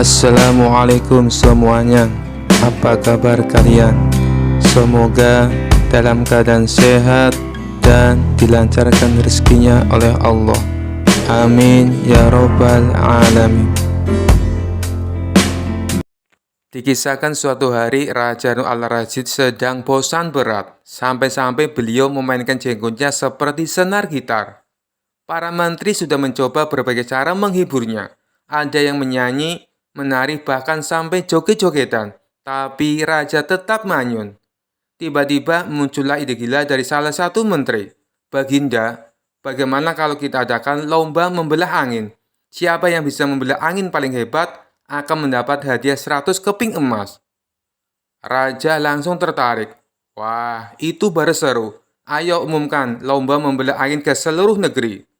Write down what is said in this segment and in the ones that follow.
Assalamualaikum semuanya. Apa kabar kalian? Semoga dalam keadaan sehat dan dilancarkan rezekinya oleh Allah. Amin ya robbal alamin. Dikisahkan suatu hari Raja Harun al-Rasyid sedang bosan berat, sampai-sampai beliau memainkan jenggotnya seperti senar gitar. Para menteri sudah mencoba berbagai cara menghiburnya. Ada yang menyanyi, menari, bahkan sampai joget-jogetan. Tapi raja tetap manyun. Tiba-tiba muncullah ide gila dari salah satu menteri. Baginda, bagaimana kalau kita adakan lomba membelah angin? Siapa yang bisa membelah angin paling hebat akan mendapat hadiah 100 keping emas. Raja langsung tertarik. Wah, itu baru seru. Ayo umumkan lomba membelah angin ke seluruh negeri.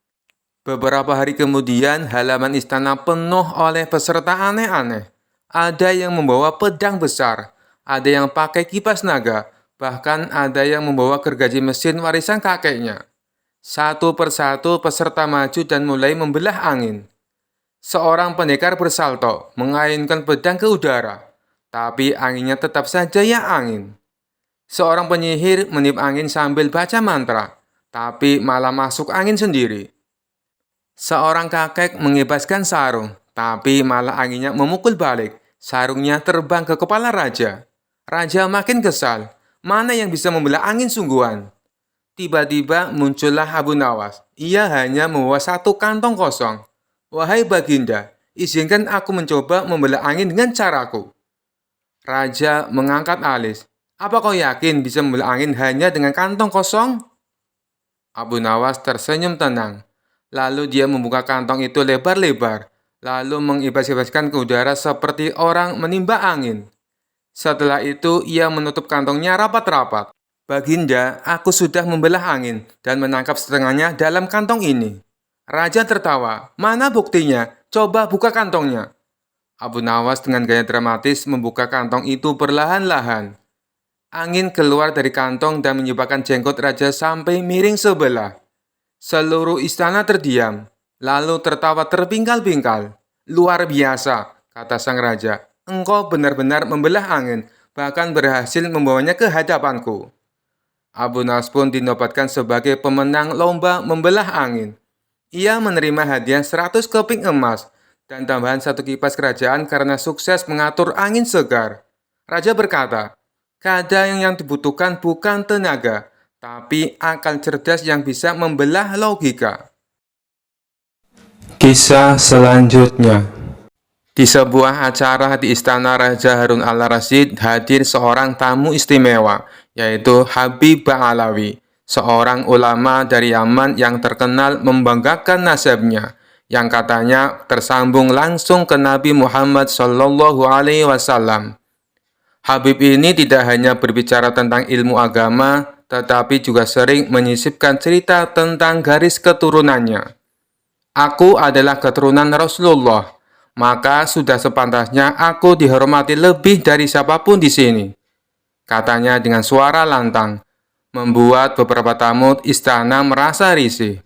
Beberapa hari kemudian, halaman istana penuh oleh peserta aneh-aneh. Ada yang membawa pedang besar, ada yang pakai kipas naga, bahkan ada yang membawa gergaji mesin warisan kakeknya. Satu persatu peserta maju dan mulai membelah angin. Seorang pendekar bersalto, mengayunkan pedang ke udara, tapi anginnya tetap saja ya angin. Seorang penyihir meniup angin sambil baca mantra, tapi malah masuk angin sendiri. Seorang kakek mengibaskan sarung, tapi malah anginnya memukul balik. Sarungnya terbang ke kepala raja. Raja makin kesal. Mana yang bisa membelah angin sungguhan? Tiba-tiba muncullah Abu Nawas. Ia hanya membawa satu kantong kosong. Wahai Baginda, izinkan aku mencoba membelah angin dengan caraku. Raja mengangkat alis. Apa kau yakin bisa membelah angin hanya dengan kantong kosong? Abu Nawas tersenyum tenang. Lalu dia membuka kantong itu lebar-lebar, lalu mengibas-ibaskan ke udara seperti orang menimba angin. Setelah itu, ia menutup kantongnya rapat-rapat. Baginda, aku sudah membelah angin dan menangkap setengahnya dalam kantong ini. Raja tertawa. Mana buktinya? Coba buka kantongnya. Abu Nawas dengan gaya dramatis membuka kantong itu perlahan-lahan. Angin keluar dari kantong dan menyebabkan jenggot raja sampai miring sebelah. Seluruh istana terdiam, lalu tertawa terpingkal-pingkal. Luar biasa, kata sang raja. Engkau benar-benar membelah angin, bahkan berhasil membawanya ke hadapanku. Abu Nawas pun dinobatkan sebagai pemenang lomba membelah angin. Ia menerima hadiah 100 keping emas dan tambahan satu kipas kerajaan karena sukses mengatur angin segar. Raja berkata, kadang yang dibutuhkan bukan tenaga, tapi akal cerdas yang bisa membelah logika. Kisah selanjutnya. Di sebuah acara di istana Raja Harun al-Rasyid hadir seorang tamu istimewa, yaitu Habib Ba'alawi, seorang ulama dari Yaman yang terkenal membanggakan nasabnya, yang katanya tersambung langsung ke Nabi Muhammad SAW. Habib ini tidak hanya berbicara tentang ilmu agama, tetapi juga sering menyisipkan cerita tentang garis keturunannya. Aku adalah keturunan Rasulullah, maka sudah sepantasnya aku dihormati lebih dari siapapun di sini, katanya dengan suara lantang, membuat beberapa tamu istana merasa risih.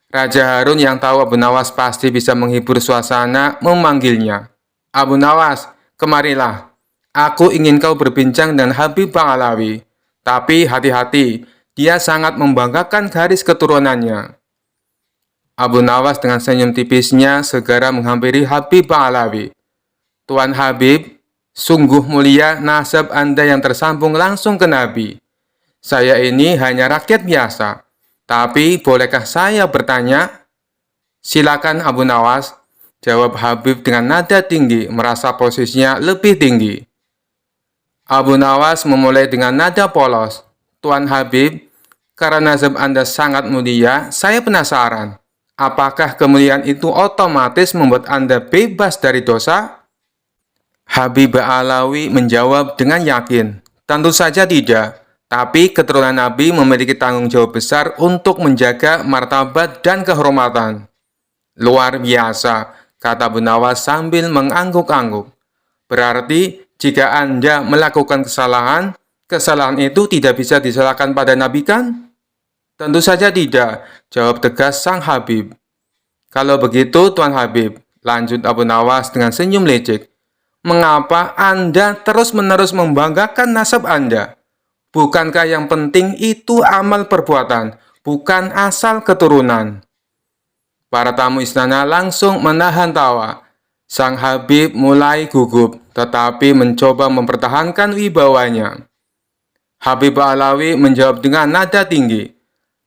Raja Harun yang tahu Abu Nawas pasti bisa menghibur suasana memanggilnya. Abu Nawas, kemarilah. Aku ingin kau berbincang dengan Habib Ba'alawi. Tapi hati-hati, dia sangat membanggakan garis keturunannya. Abu Nawas dengan senyum tipisnya segera menghampiri Habib Ba'alawi. Tuan Habib, sungguh mulia nasab Anda yang tersambung langsung ke Nabi. Saya ini hanya rakyat biasa, tapi bolehkah saya bertanya? Silakan Abu Nawas, jawab Habib dengan nada tinggi, merasa posisinya lebih tinggi. Abu Nawas memulai dengan nada polos. Tuan Habib, karena nasab Anda sangat mulia, saya penasaran. Apakah kemuliaan itu otomatis membuat Anda bebas dari dosa? Habib Ba'alawi menjawab dengan yakin. Tentu saja tidak. Tapi keturunan Nabi memiliki tanggung jawab besar untuk menjaga martabat dan kehormatan. Luar biasa, kata Abu Nawas sambil mengangguk-angguk. Berarti, jika Anda melakukan kesalahan, kesalahan itu tidak bisa disalahkan pada Nabi kan? Tentu saja tidak, jawab tegas sang Habib. Kalau begitu, Tuan Habib, Lanjut Abu Nawas dengan senyum lecek. Mengapa Anda terus-menerus membanggakan nasab Anda? Bukankah yang penting itu amal perbuatan, bukan asal keturunan? Para tamu istana langsung menahan tawa. Sang Habib mulai gugup, tetapi mencoba mempertahankan wibawanya. Habib Alawi menjawab dengan nada tinggi.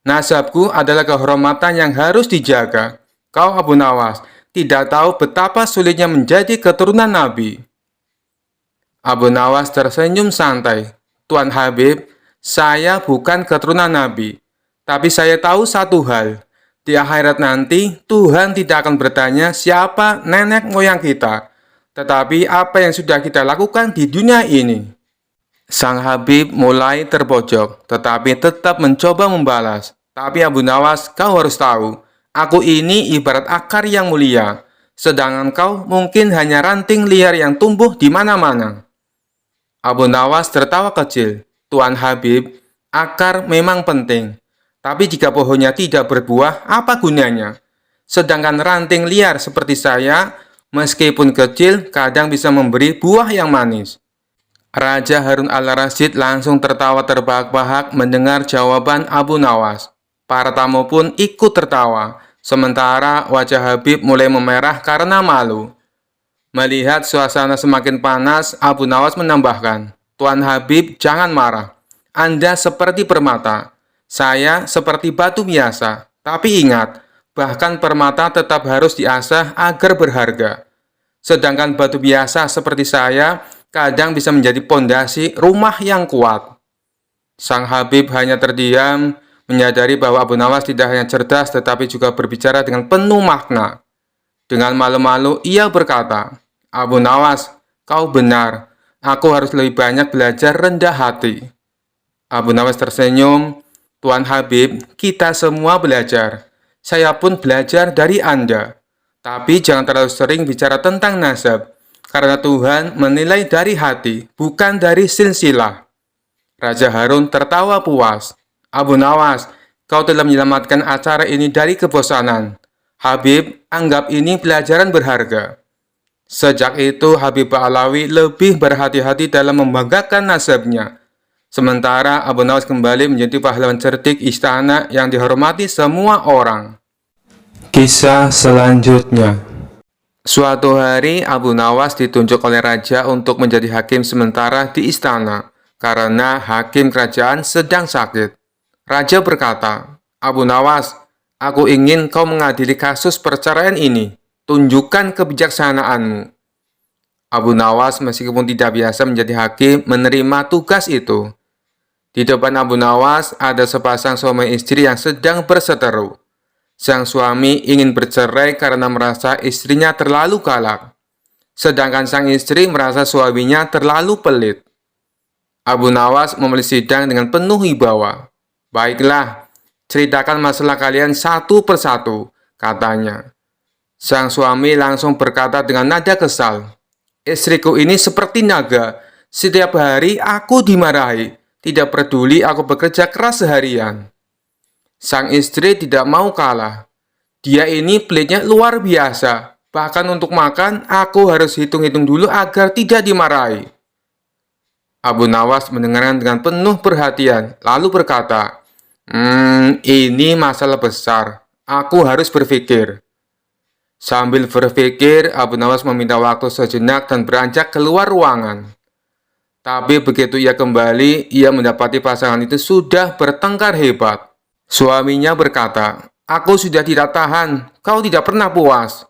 Nasabku adalah kehormatan yang harus dijaga. Kau Abu Nawas tidak tahu betapa sulitnya menjadi keturunan Nabi. Abu Nawas tersenyum santai. Tuan Habib, saya bukan keturunan Nabi. Tapi saya tahu satu hal. Di akhirat nanti, Tuhan tidak akan bertanya siapa nenek moyang kita. Tetapi apa yang sudah kita lakukan di dunia ini. Sang Habib mulai terpojok, tetapi tetap mencoba membalas. Tapi Abu Nawas, kau harus tahu, aku ini ibarat akar yang mulia, sedangkan kau mungkin hanya ranting liar yang tumbuh di mana-mana. Abu Nawas tertawa kecil. Tuan Habib, akar memang penting, tapi jika pohonnya tidak berbuah, apa gunanya? Sedangkan ranting liar seperti saya, meskipun kecil, kadang bisa memberi buah yang manis. Raja Harun al-Rasyid langsung tertawa terbahak-bahak mendengar jawaban Abu Nawas. Para tamu pun ikut tertawa, sementara wajah Habib mulai memerah karena malu. Melihat suasana semakin panas, Abu Nawas menambahkan, Tuan Habib, jangan marah. Anda seperti permata. Saya seperti batu biasa. Tapi ingat, bahkan permata tetap harus diasah agar berharga. Sedangkan batu biasa seperti saya kadang bisa menjadi pondasi rumah yang kuat. Sang Habib hanya terdiam, menyadari bahwa Abu Nawas tidak hanya cerdas tetapi juga berbicara dengan penuh makna. Dengan malu-malu ia berkata, Abu Nawas, kau benar. Aku harus lebih banyak belajar rendah hati. Abu Nawas tersenyum, Tuan Habib, kita semua belajar. Saya pun belajar dari Anda. Tapi jangan terlalu sering bicara tentang nasab. Karena Tuhan menilai dari hati, bukan dari silsilah. Raja Harun tertawa puas. Abu Nawas, kau telah menyelamatkan acara ini dari kebosanan. Habib, anggap ini pelajaran berharga. Sejak itu, Habib Alawi lebih berhati-hati dalam membanggakan nasabnya. Sementara Abu Nawas kembali menjadi pahlawan cerdik istana yang dihormati semua orang. Kisah selanjutnya. Suatu hari, Abu Nawas ditunjuk oleh raja untuk menjadi hakim sementara di istana, karena hakim kerajaan sedang sakit. Raja berkata, Abu Nawas, aku ingin kau mengadili kasus perceraian ini. Tunjukkan kebijaksanaanmu. Abu Nawas meskipun tidak biasa menjadi hakim, menerima tugas itu. Di depan Abu Nawas ada sepasang suami istri yang sedang berseteru. Sang suami ingin bercerai karena merasa istrinya terlalu galak. Sedangkan sang istri merasa suaminya terlalu pelit. Abu Nawas memulai sidang dengan penuh wibawa. Baiklah, ceritakan masalah kalian satu persatu, katanya. Sang suami langsung berkata dengan nada kesal. Istriku ini seperti naga. Setiap hari aku dimarahi. Tidak peduli aku bekerja keras seharian. Sang istri tidak mau kalah. Dia ini pelitnya luar biasa. Bahkan untuk makan, aku harus hitung-hitung dulu agar tidak dimarahi. Abu Nawas mendengarkan dengan penuh perhatian, lalu berkata, ini masalah besar. Aku harus berpikir. Sambil berpikir, Abu Nawas meminta waktu sejenak dan beranjak keluar ruangan. Tapi begitu ia kembali, ia mendapati pasangan itu sudah bertengkar hebat. Suaminya berkata, aku sudah tidak tahan, kau tidak pernah puas.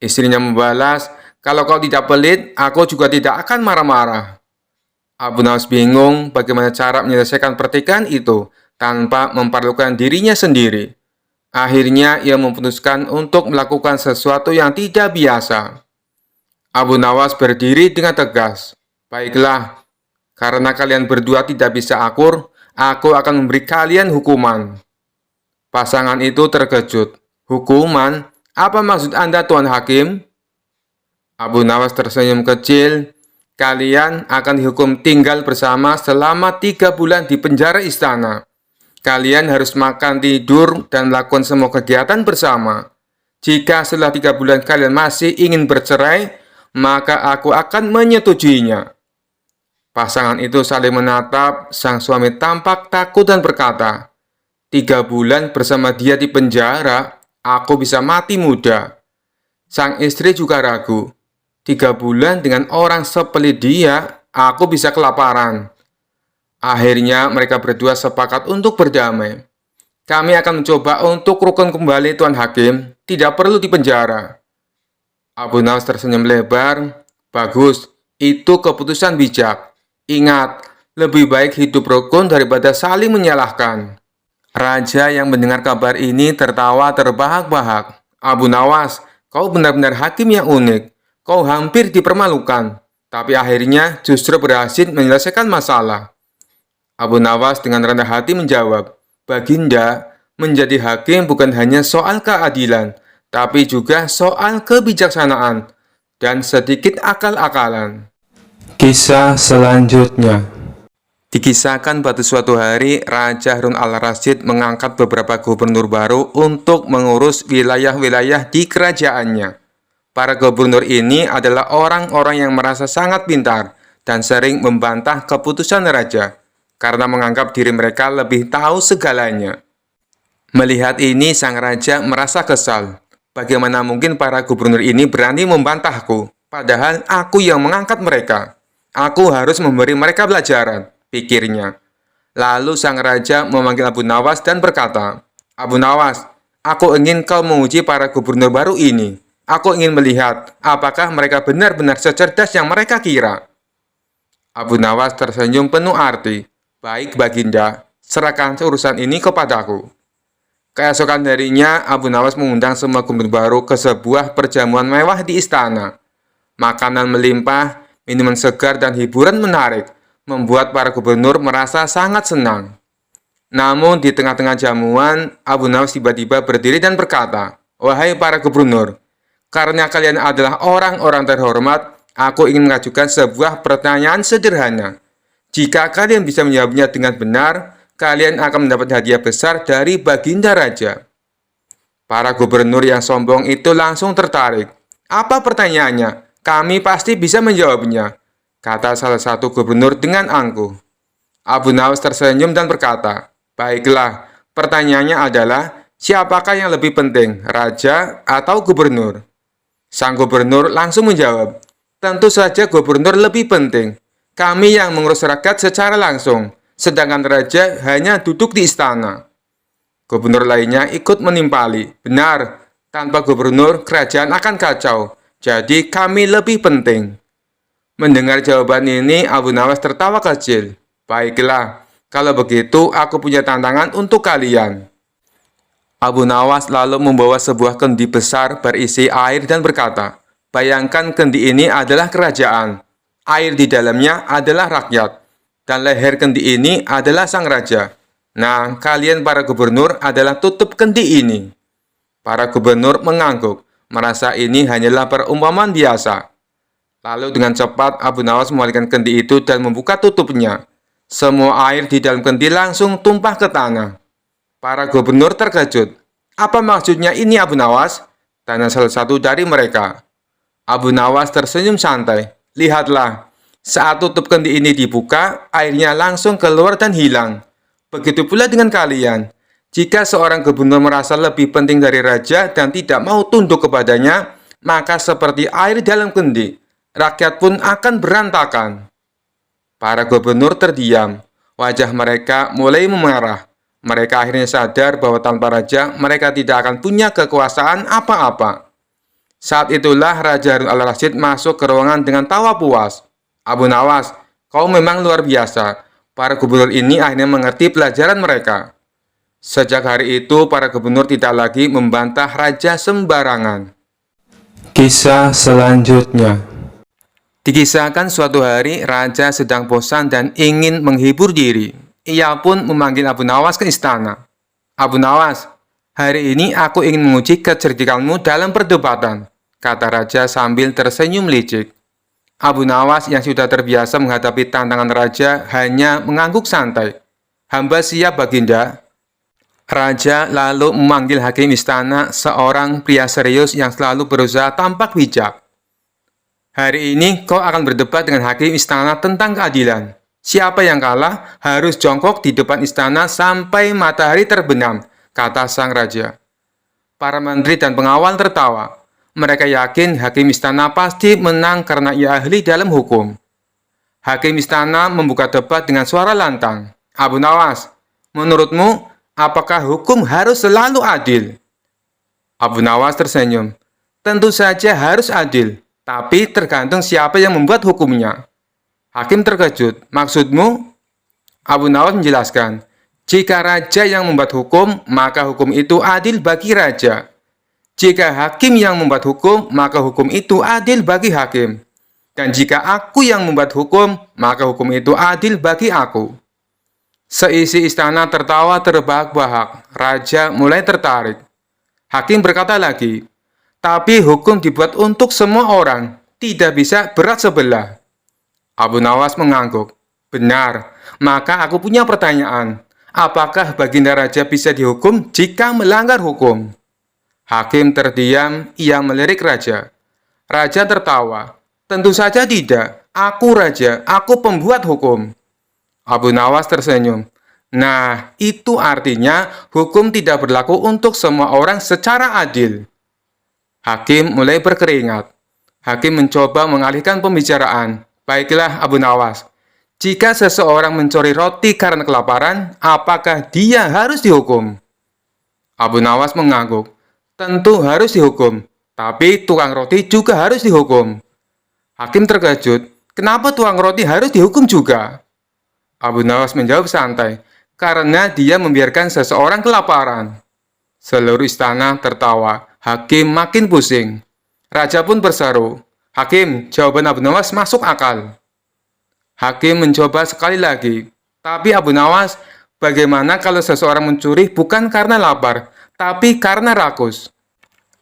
Istrinya membalas, kalau kau tidak pelit, aku juga tidak akan marah-marah. Abu Nawas bingung bagaimana cara menyelesaikan pertikaian itu tanpa memperlukan dirinya sendiri. Akhirnya ia memutuskan untuk melakukan sesuatu yang tidak biasa. Abu Nawas berdiri dengan tegas. Baiklah, karena kalian berdua tidak bisa akur, aku akan memberi kalian hukuman. Pasangan itu terkejut. Hukuman? Apa maksud Anda, Tuan Hakim? Abu Nawas tersenyum kecil. Kalian akan dihukum tinggal bersama selama 3 bulan di penjara istana. Kalian harus makan, tidur, dan melakukan semua kegiatan bersama. Jika setelah 3 bulan kalian masih ingin bercerai, maka aku akan menyetujuinya." Pasangan itu saling menatap, sang suami tampak takut dan berkata, "3 bulan bersama dia di penjara, aku bisa mati muda." Sang istri juga ragu, "3 bulan dengan orang sepelit dia, aku bisa kelaparan." Akhirnya mereka berdua sepakat untuk berdamai. "Kami akan mencoba untuk rukun kembali, Tuan Hakim. Tidak perlu dipenjara." Abu Nawas tersenyum lebar. "Bagus, itu keputusan bijak. Ingat, lebih baik hidup rukun daripada saling menyalahkan." Raja yang mendengar kabar ini tertawa terbahak-bahak. "Abu Nawas, kau benar-benar hakim yang unik. Kau hampir dipermalukan, tapi akhirnya justru berhasil menyelesaikan masalah." Abu Nawas dengan rendah hati menjawab, "Baginda, menjadi hakim bukan hanya soal keadilan, tapi juga soal kebijaksanaan dan sedikit akal-akalan." Kisah selanjutnya. Dikisahkan pada suatu hari, Raja Harun al-Rasyid mengangkat beberapa gubernur baru untuk mengurus wilayah-wilayah di kerajaannya. Para gubernur ini adalah orang-orang yang merasa sangat pintar dan sering membantah keputusan raja, karena menganggap diri mereka lebih tahu segalanya. Melihat ini, sang raja merasa kesal. Bagaimana mungkin para gubernur ini berani membantahku, padahal aku yang mengangkat mereka. Aku harus memberi mereka pelajaran, pikirnya. Lalu sang raja memanggil Abu Nawas dan berkata, "Abu Nawas, aku ingin kau menguji para gubernur baru ini. Aku ingin melihat apakah mereka benar-benar secerdas yang mereka kira." Abu Nawas tersenyum penuh arti. "Baik, Baginda, serahkan urusan ini kepadaku." Keesokan harinya, Abu Nawas mengundang semua gubernur baru ke sebuah perjamuan mewah di istana. Makanan melimpah, minuman segar, dan hiburan menarik membuat para gubernur merasa sangat senang. Namun di tengah-tengah jamuan, Abu Nawas tiba-tiba berdiri dan berkata, "Wahai para gubernur, karena kalian adalah orang-orang terhormat, aku ingin mengajukan sebuah pertanyaan sederhana. Jika kalian bisa menjawabnya dengan benar, kalian akan mendapat hadiah besar dari Baginda Raja." Para gubernur yang sombong itu langsung tertarik. "Apa pertanyaannya? Kami pasti bisa menjawabnya," kata salah satu gubernur dengan angkuh. Abu Nawas tersenyum dan berkata, "Baiklah, pertanyaannya adalah, siapakah yang lebih penting, raja atau gubernur?" Sang gubernur langsung menjawab, "Tentu saja gubernur lebih penting. Kami yang mengurus rakyat secara langsung, sedangkan raja hanya duduk di istana." Gubernur lainnya ikut menimpali, "Benar, tanpa gubernur kerajaan akan kacau. Jadi kami lebih penting." Mendengar jawaban ini, Abu Nawas tertawa kecil. "Baiklah, kalau begitu aku punya tantangan untuk kalian." Abu Nawas lalu membawa sebuah kendi besar berisi air dan berkata, "Bayangkan kendi ini adalah kerajaan. Air di dalamnya adalah rakyat. Dan leher kendi ini adalah sang raja. Nah, kalian para gubernur adalah tutup kendi ini." Para gubernur mengangguk, merasa ini hanyalah perumpamaan biasa. Lalu dengan cepat Abu Nawas mengalihkan kendi itu dan membuka tutupnya. Semua air di dalam kendi langsung tumpah ke tanah. Para gubernur terkejut. "Apa maksudnya ini, Abu Nawas?" tanya salah satu dari mereka. Abu Nawas tersenyum santai. "Lihatlah, saat tutup kendi ini dibuka, airnya langsung keluar dan hilang. Begitu pula dengan kalian. Jika seorang gubernur merasa lebih penting dari raja dan tidak mau tunduk kepadanya, maka seperti air dalam kendi, rakyat pun akan berantakan." Para gubernur terdiam. Wajah mereka mulai memerah. Mereka akhirnya sadar bahwa tanpa raja, mereka tidak akan punya kekuasaan apa-apa. Saat itulah Raja Harun al-Rasyid masuk ke ruangan dengan tawa puas. "Abu Nawas, kau memang luar biasa." Para gubernur ini akhirnya mengerti pelajaran mereka. Sejak hari itu, para gubernur tidak lagi membantah raja sembarangan. Kisah selanjutnya. Dikisahkan suatu hari, raja sedang bosan dan ingin menghibur diri. Ia pun memanggil Abu Nawas ke istana. "Abu Nawas, hari ini aku ingin menguji kecerdikanmu dalam perdebatan," kata raja sambil tersenyum licik. Abu Nawas yang sudah terbiasa menghadapi tantangan raja hanya mengangguk santai. "Hamba siap, Baginda." Raja lalu memanggil hakim istana, seorang pria serius yang selalu berusaha tampak bijak. Hari ini kau akan berdebat dengan hakim istana tentang keadilan. Siapa yang kalah harus jongkok di depan istana sampai matahari terbenam, kata sang raja. Para menteri dan pengawal tertawa. Mereka yakin hakim istana pasti menang karena ia ahli dalam hukum. Hakim istana membuka debat dengan suara lantang. Abu Nawas, menurutmu, apakah hukum harus selalu adil? Abu Nawas tersenyum. Tentu saja harus adil, tapi tergantung siapa yang membuat hukumnya. Hakim terkejut. Maksudmu? Abu Nawas menjelaskan. Jika raja yang membuat hukum, maka hukum itu adil bagi raja. Jika hakim yang membuat hukum, maka hukum itu adil bagi hakim. Dan jika aku yang membuat hukum, maka hukum itu adil bagi aku. Seisi istana tertawa terbahak-bahak. Raja mulai tertarik. Hakim berkata lagi, tapi hukum dibuat untuk semua orang, tidak bisa berat sebelah. Abu Nawas mengangguk. Benar, maka aku punya pertanyaan. Apakah baginda raja bisa dihukum jika melanggar hukum? Hakim terdiam, ia melirik raja. Raja tertawa. Tentu saja tidak. Aku raja, aku pembuat hukum. Abu Nawas tersenyum. Nah, itu artinya hukum tidak berlaku untuk semua orang secara adil. Hakim mulai berkeringat. Hakim mencoba mengalihkan pembicaraan. Baiklah, Abu Nawas. Jika seseorang mencuri roti karena kelaparan, apakah dia harus dihukum? Abu Nawas mengangguk. Tentu harus dihukum, tapi tukang roti juga harus dihukum. Hakim terkejut. Kenapa tukang roti harus dihukum juga? Abu Nawas menjawab santai. Karena dia membiarkan seseorang kelaparan. Seluruh istana tertawa. Hakim makin pusing. Raja pun berseru. Hakim, jawaban Abu Nawas masuk akal. Hakim mencoba sekali lagi. Tapi Abu Nawas, bagaimana kalau seseorang mencuri bukan karena lapar, tapi karena rakus?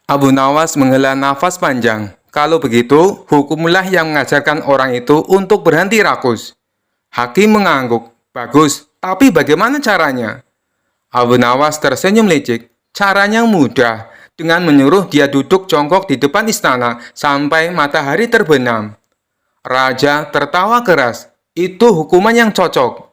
Abu Nawas menghela nafas panjang. Kalau begitu, hukumlah yang mengajarkan orang itu untuk berhenti rakus. Hakim mengangguk. Bagus, tapi bagaimana caranya? Abu Nawas tersenyum licik. Caranya mudah, dengan menyuruh dia duduk jongkok di depan istana sampai matahari terbenam. Raja tertawa keras. Itu hukuman yang cocok.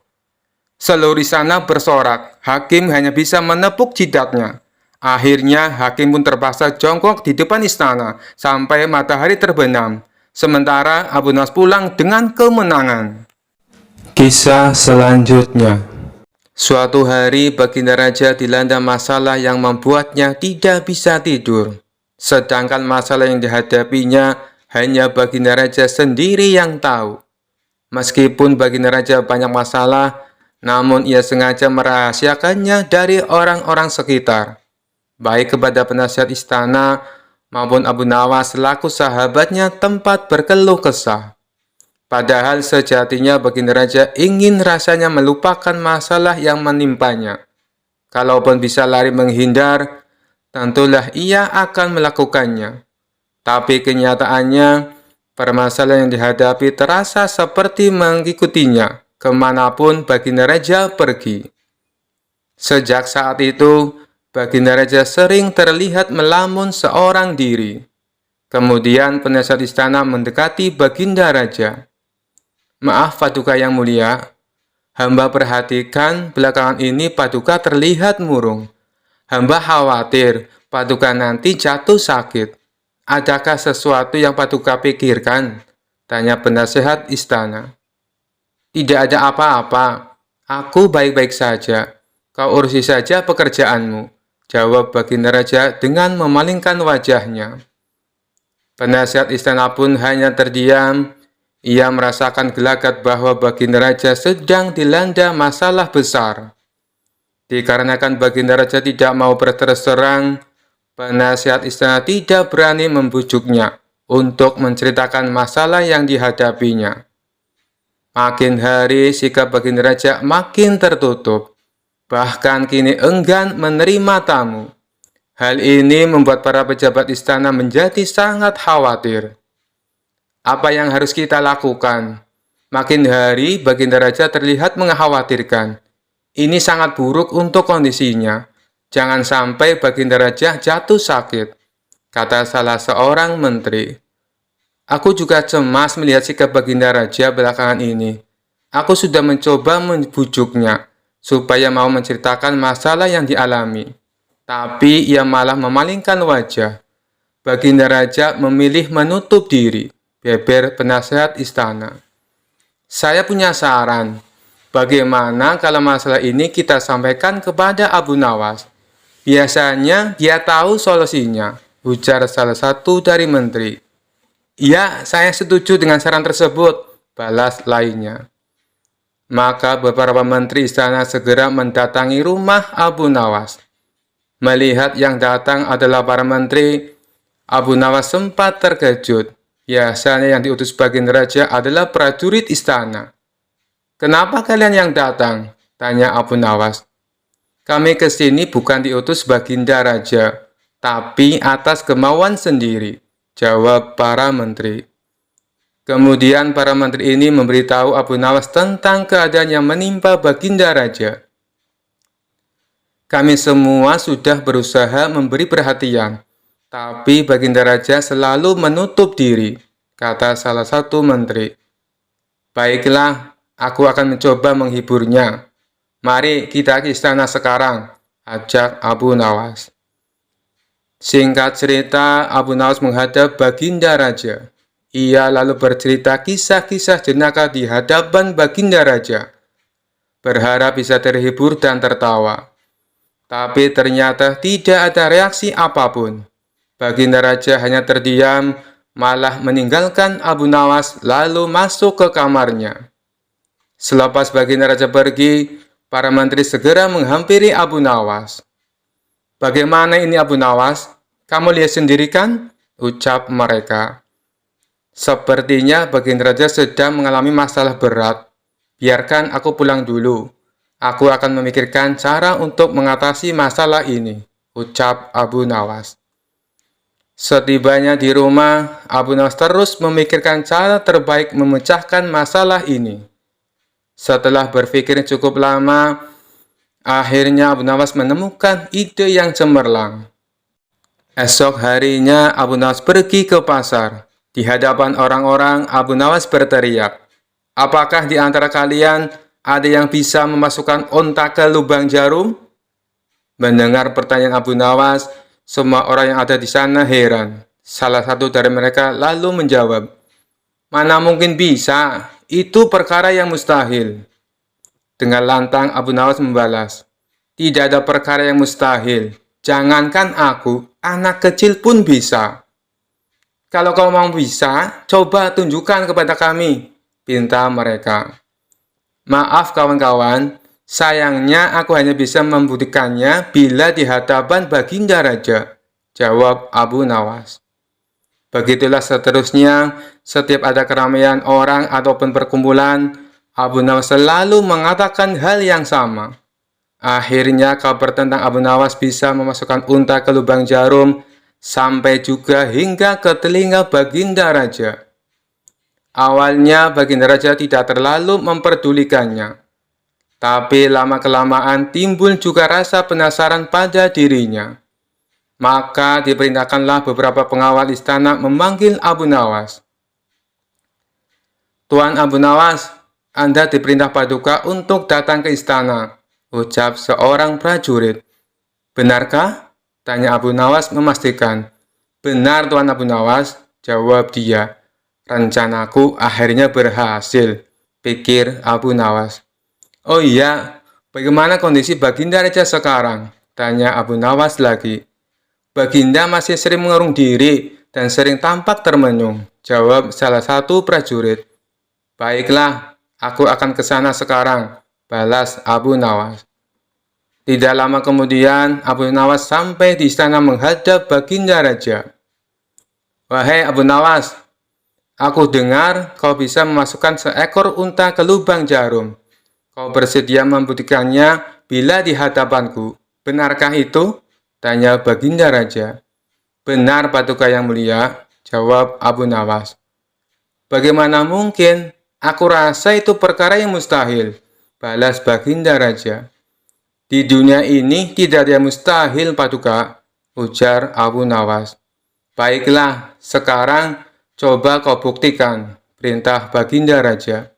Seluruh istana bersorak. Hakim hanya bisa menepuk jidatnya. Akhirnya, hakim pun terpaksa jongkok di depan istana sampai matahari terbenam. Sementara Abu Nawas pulang dengan kemenangan. Kisah selanjutnya. Suatu hari, baginda raja dilanda masalah yang membuatnya tidak bisa tidur. Sedangkan masalah yang dihadapinya hanya baginda raja sendiri yang tahu. Meskipun baginda raja banyak masalah, namun ia sengaja merahasiakannya dari orang-orang sekitar, baik kepada penasihat istana maupun Abu Nawas selaku sahabatnya tempat berkeluh kesah. Padahal sejatinya baginda raja ingin rasanya melupakan masalah yang menimpanya. Kalaupun bisa lari menghindar, tentulah ia akan melakukannya. Tapi kenyataannya, permasalahan yang dihadapi terasa seperti mengikutinya kemanapun baginda raja pergi. Sejak saat itu, baginda raja sering terlihat melamun seorang diri. Kemudian penasihat istana mendekati baginda raja. Maaf Paduka yang mulia, hamba perhatikan belakangan ini Paduka terlihat murung. Hamba khawatir Paduka nanti jatuh sakit. Adakah sesuatu yang Paduka pikirkan? Tanya penasehat istana. Tidak ada apa-apa. Aku baik-baik saja. Kau urusi saja pekerjaanmu, jawab baginda raja dengan memalingkan wajahnya. Penasehat istana pun hanya terdiam. Ia merasakan gelagat bahwa baginda raja sedang dilanda masalah besar. Dikarenakan baginda raja tidak mau berterus terang, penasihat istana tidak berani membujuknya untuk menceritakan masalah yang dihadapinya. Makin hari, sikap baginda raja makin tertutup. Bahkan kini enggan menerima tamu. Hal ini membuat para pejabat istana menjadi sangat khawatir. Apa yang harus kita lakukan? Makin hari, baginda raja terlihat mengkhawatirkan. Ini sangat buruk untuk kondisinya. Jangan sampai Baginda Raja jatuh sakit, kata salah seorang menteri. Aku juga cemas melihat sikap Baginda Raja belakangan ini. Aku sudah mencoba membujuknya supaya mau menceritakan masalah yang dialami. Tapi ia malah memalingkan wajah. Baginda Raja memilih menutup diri, beber penasehat istana. Saya punya saran. Bagaimana kalau masalah ini kita sampaikan kepada Abu Nawas? Biasanya dia tahu solusinya, ujar salah satu dari menteri. Ya, saya setuju dengan saran tersebut, balas lainnya. Maka beberapa menteri istana segera mendatangi rumah Abu Nawas. Melihat yang datang adalah para menteri, Abu Nawas sempat terkejut. Biasanya yang diutus Baginda Raja adalah prajurit istana. Kenapa kalian yang datang? Tanya Abu Nawas. Kami ke sini bukan diutus Baginda Raja, tapi atas kemauan sendiri, jawab para menteri. Kemudian para menteri ini memberitahu Abu Nawas tentang keadaan yang menimpa Baginda Raja. Kami semua sudah berusaha memberi perhatian, tapi Baginda Raja selalu menutup diri, kata salah satu menteri. Baiklah, aku akan mencoba menghiburnya. Mari kita ke istana sekarang, ajak Abu Nawas. Singkat cerita, Abu Nawas menghadap Baginda Raja. Ia lalu bercerita kisah-kisah jenaka di hadapan Baginda Raja, berharap bisa terhibur dan tertawa. Tapi ternyata tidak ada reaksi apapun. Baginda Raja hanya terdiam, malah meninggalkan Abu Nawas lalu masuk ke kamarnya. Selepas Baginda Raja pergi, para menteri segera menghampiri Abu Nawas. Bagaimana ini Abu Nawas? Kamu lihat sendiri kan? Ucap mereka. Sepertinya Baginda Raja sedang mengalami masalah berat. Biarkan aku pulang dulu. Aku akan memikirkan cara untuk mengatasi masalah ini, ucap Abu Nawas. Setibanya di rumah, Abu Nawas terus memikirkan cara terbaik memecahkan masalah ini. Setelah berpikir cukup lama, akhirnya Abu Nawas menemukan ide yang cemerlang. Esok harinya Abu Nawas pergi ke pasar. Di hadapan orang-orang, Abu Nawas berteriak, "Apakah di antara kalian ada yang bisa memasukkan unta ke lubang jarum?" Mendengar pertanyaan Abu Nawas, semua orang yang ada di sana heran. Salah satu dari mereka lalu menjawab, "Mana mungkin bisa? Itu perkara yang mustahil." Dengan lantang Abu Nawas membalas, "Tidak ada perkara yang mustahil. Jangankan aku, anak kecil pun bisa." "Kalau kau mau bisa, coba tunjukkan kepada kami," pinta mereka. "Maaf kawan-kawan, sayangnya aku hanya bisa membuktikannya bila di hadapan Baginda Raja," jawab Abu Nawas. Begitulah seterusnya, setiap ada keramaian orang ataupun perkumpulan, Abu Nawas selalu mengatakan hal yang sama. Akhirnya kabar tentang Abu Nawas bisa memasukkan unta ke lubang jarum, sampai juga hingga ke telinga Baginda Raja. Awalnya Baginda Raja tidak terlalu memperdulikannya, tapi lama-kelamaan timbul juga rasa penasaran pada dirinya. Maka diperintahkanlah beberapa pengawal istana memanggil Abu Nawas. "Tuan Abu Nawas, Anda diperintah Paduka untuk datang ke istana," ucap seorang prajurit. "Benarkah?" tanya Abu Nawas memastikan. "Benar Tuan Abu Nawas," jawab dia. "Rencanaku akhirnya berhasil," pikir Abu Nawas. "Oh iya, bagaimana kondisi Baginda Raja sekarang?" tanya Abu Nawas lagi. "Baginda masih sering mengurung diri dan sering tampak termenung," jawab salah satu prajurit. "Baiklah, aku akan ke sana sekarang," balas Abu Nawas. Tidak lama kemudian, Abu Nawas sampai di istana menghadap Baginda Raja. "Wahai Abu Nawas, aku dengar kau bisa memasukkan seekor unta ke lubang jarum. Kau bersedia membuktikannya bila di hadapanku. Benarkah itu?" tanya Baginda Raja. "Benar Paduka yang mulia," jawab Abu Nawas. "Bagaimana mungkin? Aku rasa itu perkara yang mustahil," balas Baginda Raja. Di dunia ini tidak ada yang mustahil, Paduka, ujar Abu Nawas. Baiklah, sekarang coba kau buktikan, perintah Baginda Raja.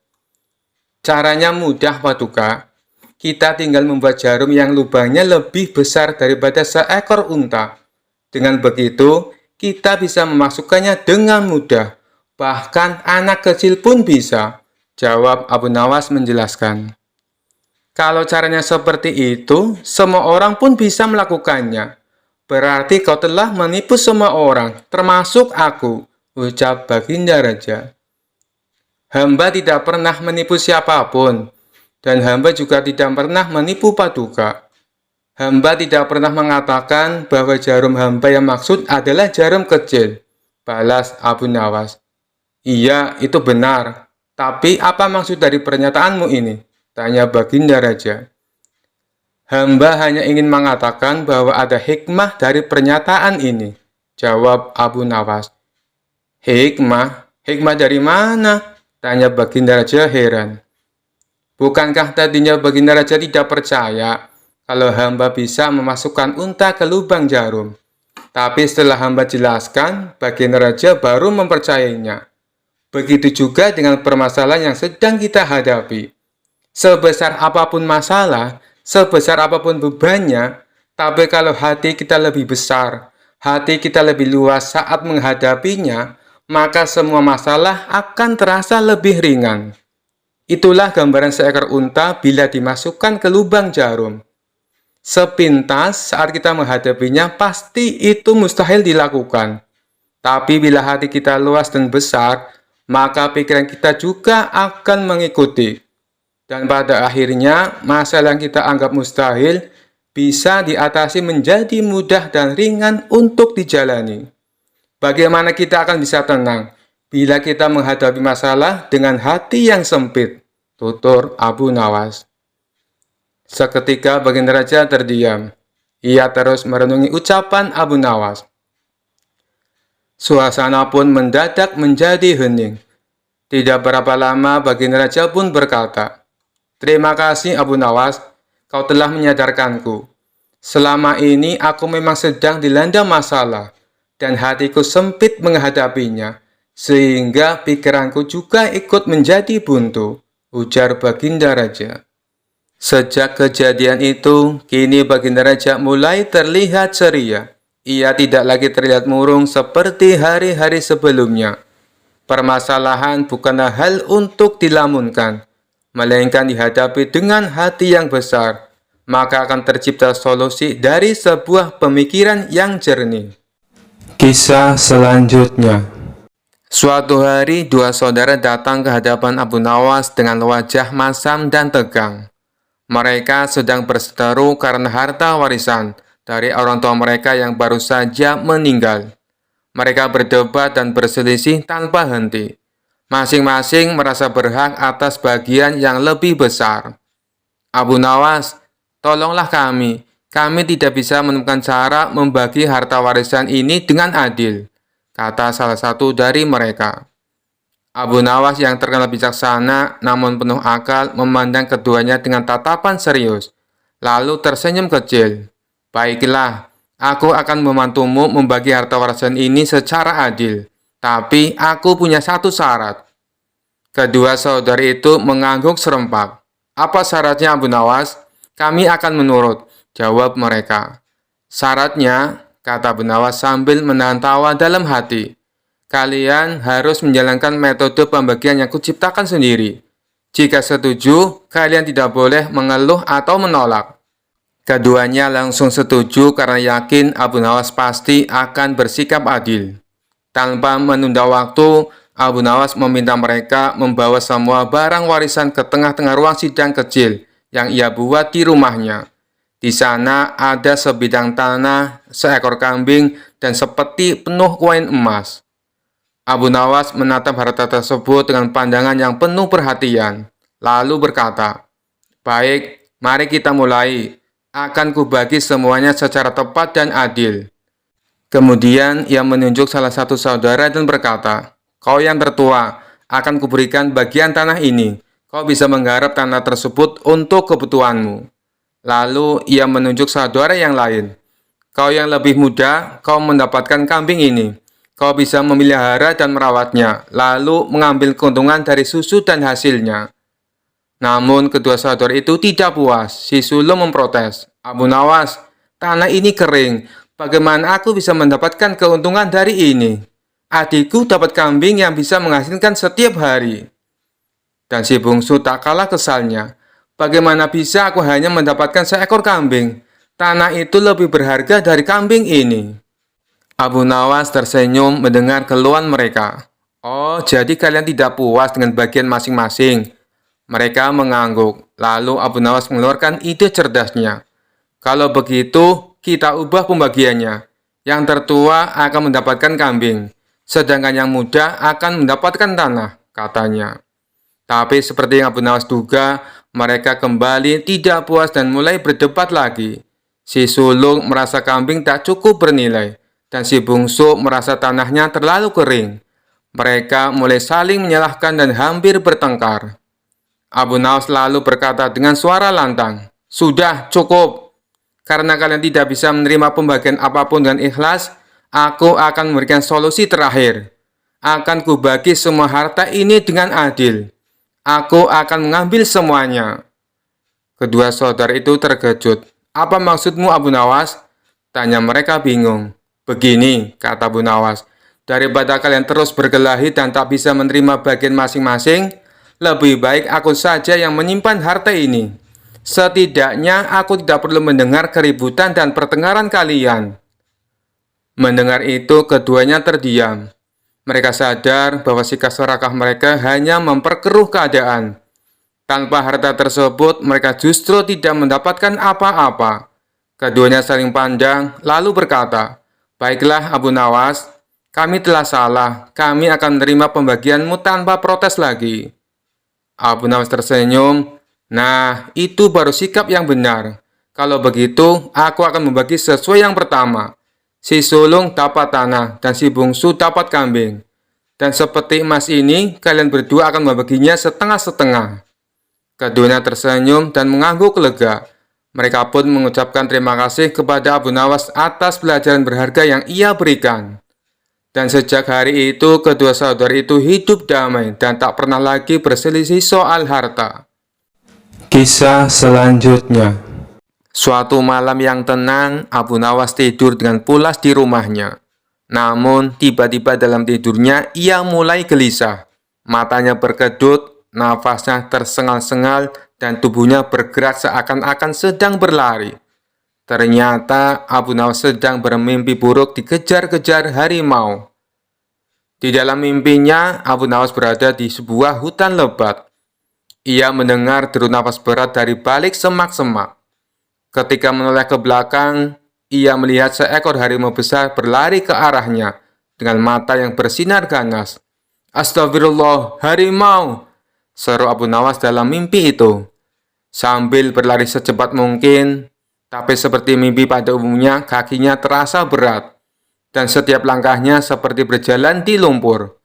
Caranya mudah, Paduka. Kita tinggal membuat jarum yang lubangnya lebih besar daripada seekor unta. Dengan begitu, kita bisa memasukkannya dengan mudah. Bahkan anak kecil pun bisa, jawab Abu Nawas menjelaskan. Kalau caranya seperti itu, semua orang pun bisa melakukannya. Berarti kau telah menipu semua orang, termasuk aku, ucap Baginda Raja. Hamba tidak pernah menipu siapapun, dan hamba juga tidak pernah menipu Paduka. Hamba tidak pernah mengatakan bahwa jarum hamba yang maksud adalah jarum kecil, balas Abu Nawas. Iya, itu benar. Tapi apa maksud dari pernyataanmu ini? Tanya Baginda Raja. Hamba hanya ingin mengatakan bahwa ada hikmah dari pernyataan ini, jawab Abu Nawas. Hikmah? Hikmah dari mana? Tanya Baginda Raja heran. Bukankah tadinya Baginda Raja tidak percaya kalau hamba bisa memasukkan unta ke lubang jarum? Tapi setelah hamba jelaskan, Baginda Raja baru mempercayainya. Begitu juga dengan permasalahan yang sedang kita hadapi. Sebesar apapun masalah, sebesar apapun bebannya, tapi kalau hati kita lebih besar, hati kita lebih luas saat menghadapinya, maka semua masalah akan terasa lebih ringan. Itulah gambaran seekor unta bila dimasukkan ke lubang jarum. Sepintas saat kita menghadapinya, pasti itu mustahil dilakukan. Tapi bila hati kita luas dan besar, maka pikiran kita juga akan mengikuti. Dan pada akhirnya, masalah yang kita anggap mustahil bisa diatasi menjadi mudah dan ringan untuk dijalani. Bagaimana kita akan bisa tenang bila kita menghadapi masalah dengan hati yang sempit? Tutur Abu Nawas. Seketika Baginda Raja terdiam. Ia terus merenungi ucapan Abu Nawas. Suasana pun mendadak menjadi hening. Tidak berapa lama Baginda Raja pun berkata, "Terima kasih Abu Nawas, kau telah menyadarkanku. Selama ini aku memang sedang dilanda masalah, dan hatiku sempit menghadapinya, sehingga pikiranku juga ikut menjadi buntu," ujar Baginda Raja. Sejak kejadian itu, kini Baginda Raja mulai terlihat ceria. Ia tidak lagi terlihat murung seperti hari-hari sebelumnya. Permasalahan bukanlah hal untuk dilamunkan, melainkan dihadapi dengan hati yang besar, maka akan tercipta solusi dari sebuah pemikiran yang jernih. Kisah selanjutnya. Suatu hari, dua saudara datang ke hadapan Abu Nawas dengan wajah masam dan tegang. Mereka sedang berseteru karena harta warisan dari orang tua mereka yang baru saja meninggal. Mereka berdebat dan berselisih tanpa henti. Masing-masing merasa berhak atas bagian yang lebih besar. Abu Nawas, tolonglah kami. Kami tidak bisa menemukan cara membagi harta warisan ini dengan adil, kata salah satu dari mereka. Abu Nawas yang terkenal bijaksana namun penuh akal memandang keduanya dengan tatapan serius, lalu tersenyum kecil. Baiklah, aku akan membantumu membagi harta warisan ini secara adil. Tapi aku punya satu syarat. Kedua saudari itu mengangguk serempak. Apa syaratnya Abu Nawas? Kami akan menurut, jawab mereka. Syaratnya, kata Abu Nawas sambil menahan tawa dalam hati. Kalian harus menjalankan metode pembagian yang kuciptakan sendiri. Jika setuju, kalian tidak boleh mengeluh atau menolak. Keduanya langsung setuju karena yakin Abu Nawas pasti akan bersikap adil. Tanpa menunda waktu, Abu Nawas meminta mereka membawa semua barang warisan ke tengah-tengah ruang sidang kecil yang ia buat di rumahnya. Di sana ada sebidang tanah, seekor kambing, dan sepeti penuh koin emas. Abu Nawas menatap harta tersebut dengan pandangan yang penuh perhatian, lalu berkata, "Baik, mari kita mulai. Akan kubagi semuanya secara tepat dan adil." Kemudian ia menunjuk salah satu saudara dan berkata, "Kau yang tertua, akan kuberikan bagian tanah ini. Kau bisa menggarap tanah tersebut untuk kebutuhanmu." Lalu ia menunjuk saudara yang lain. Kau yang lebih muda, kau mendapatkan kambing ini. Kau bisa memelihara dan merawatnya, lalu mengambil keuntungan dari susu dan hasilnya. Namun kedua saudara itu tidak puas. Si sulung memprotes. Abu Nawas, tanah ini kering. Bagaimana aku bisa mendapatkan keuntungan dari ini? Adikku dapat kambing yang bisa menghasilkan setiap hari. Dan si bungsu tak kalah kesalnya. Bagaimana bisa aku hanya mendapatkan seekor kambing? Tanah itu lebih berharga dari kambing ini. Abu Nawas tersenyum mendengar keluhan mereka. Oh, jadi kalian tidak puas dengan bagian masing-masing. Mereka mengangguk. Lalu Abu Nawas mengeluarkan ide cerdasnya. Kalau begitu, kita ubah pembagiannya. Yang tertua akan mendapatkan kambing, sedangkan yang muda akan mendapatkan tanah, katanya. Tapi seperti yang Abu Nawas duga, mereka kembali tidak puas dan mulai berdebat lagi. Si sulung merasa kambing tak cukup bernilai, dan si bungsu merasa tanahnya terlalu kering. Mereka mulai saling menyalahkan dan hampir bertengkar. Abu Nawas lalu berkata dengan suara lantang, "Sudah cukup. Karena kalian tidak bisa menerima pembagian apapun dengan ikhlas, aku akan memberikan solusi terakhir. Akan kubagi semua harta ini dengan adil. Aku akan mengambil semuanya." Kedua saudara itu terkejut. "Apa maksudmu, Abu Nawas?" tanya mereka bingung. "Begini," kata Abu Nawas, "daripada kalian terus berkelahi dan tak bisa menerima bagian masing-masing, lebih baik aku saja yang menyimpan harta ini. Setidaknya aku tidak perlu mendengar keributan dan pertengkaran kalian." Mendengar itu, keduanya terdiam. Mereka sadar bahwa sikap serakah mereka hanya memperkeruh keadaan. Tanpa harta tersebut, mereka justru tidak mendapatkan apa-apa. Keduanya saling pandang, lalu berkata, "Baiklah Abu Nawas, kami telah salah. Kami akan menerima pembagianmu tanpa protes lagi." Abu Nawas tersenyum. "Nah, itu baru sikap yang benar. Kalau begitu, aku akan membagi sesuai yang pertama. Si sulung dapat tanah dan si bungsu dapat kambing. Dan seperti emas ini, kalian berdua akan membaginya setengah-setengah." Keduanya tersenyum dan mengangguk lega. Mereka pun mengucapkan terima kasih kepada Abu Nawas atas pelajaran berharga yang ia berikan. Dan sejak hari itu, kedua saudara itu hidup damai dan tak pernah lagi berselisih soal harta. Kisah selanjutnya. Suatu malam yang tenang, Abu Nawas tidur dengan pulas di rumahnya. Namun, tiba-tiba dalam tidurnya, ia mulai gelisah. Matanya berkedut, nafasnya tersengal-sengal, dan tubuhnya bergerak seakan-akan sedang berlari. Ternyata Abu Nawas sedang bermimpi buruk dikejar-kejar harimau. Di dalam mimpinya, Abu Nawas berada di sebuah hutan lebat. Ia mendengar deru nafas berat dari balik semak-semak. Ketika menoleh ke belakang, ia melihat seekor harimau besar berlari ke arahnya dengan mata yang bersinar ganas. "Astagfirullah, harimau!" seru Abu Nawas dalam mimpi itu. Sambil berlari secepat mungkin, tapi seperti mimpi pada umumnya, kakinya terasa berat, dan setiap langkahnya seperti berjalan di lumpur.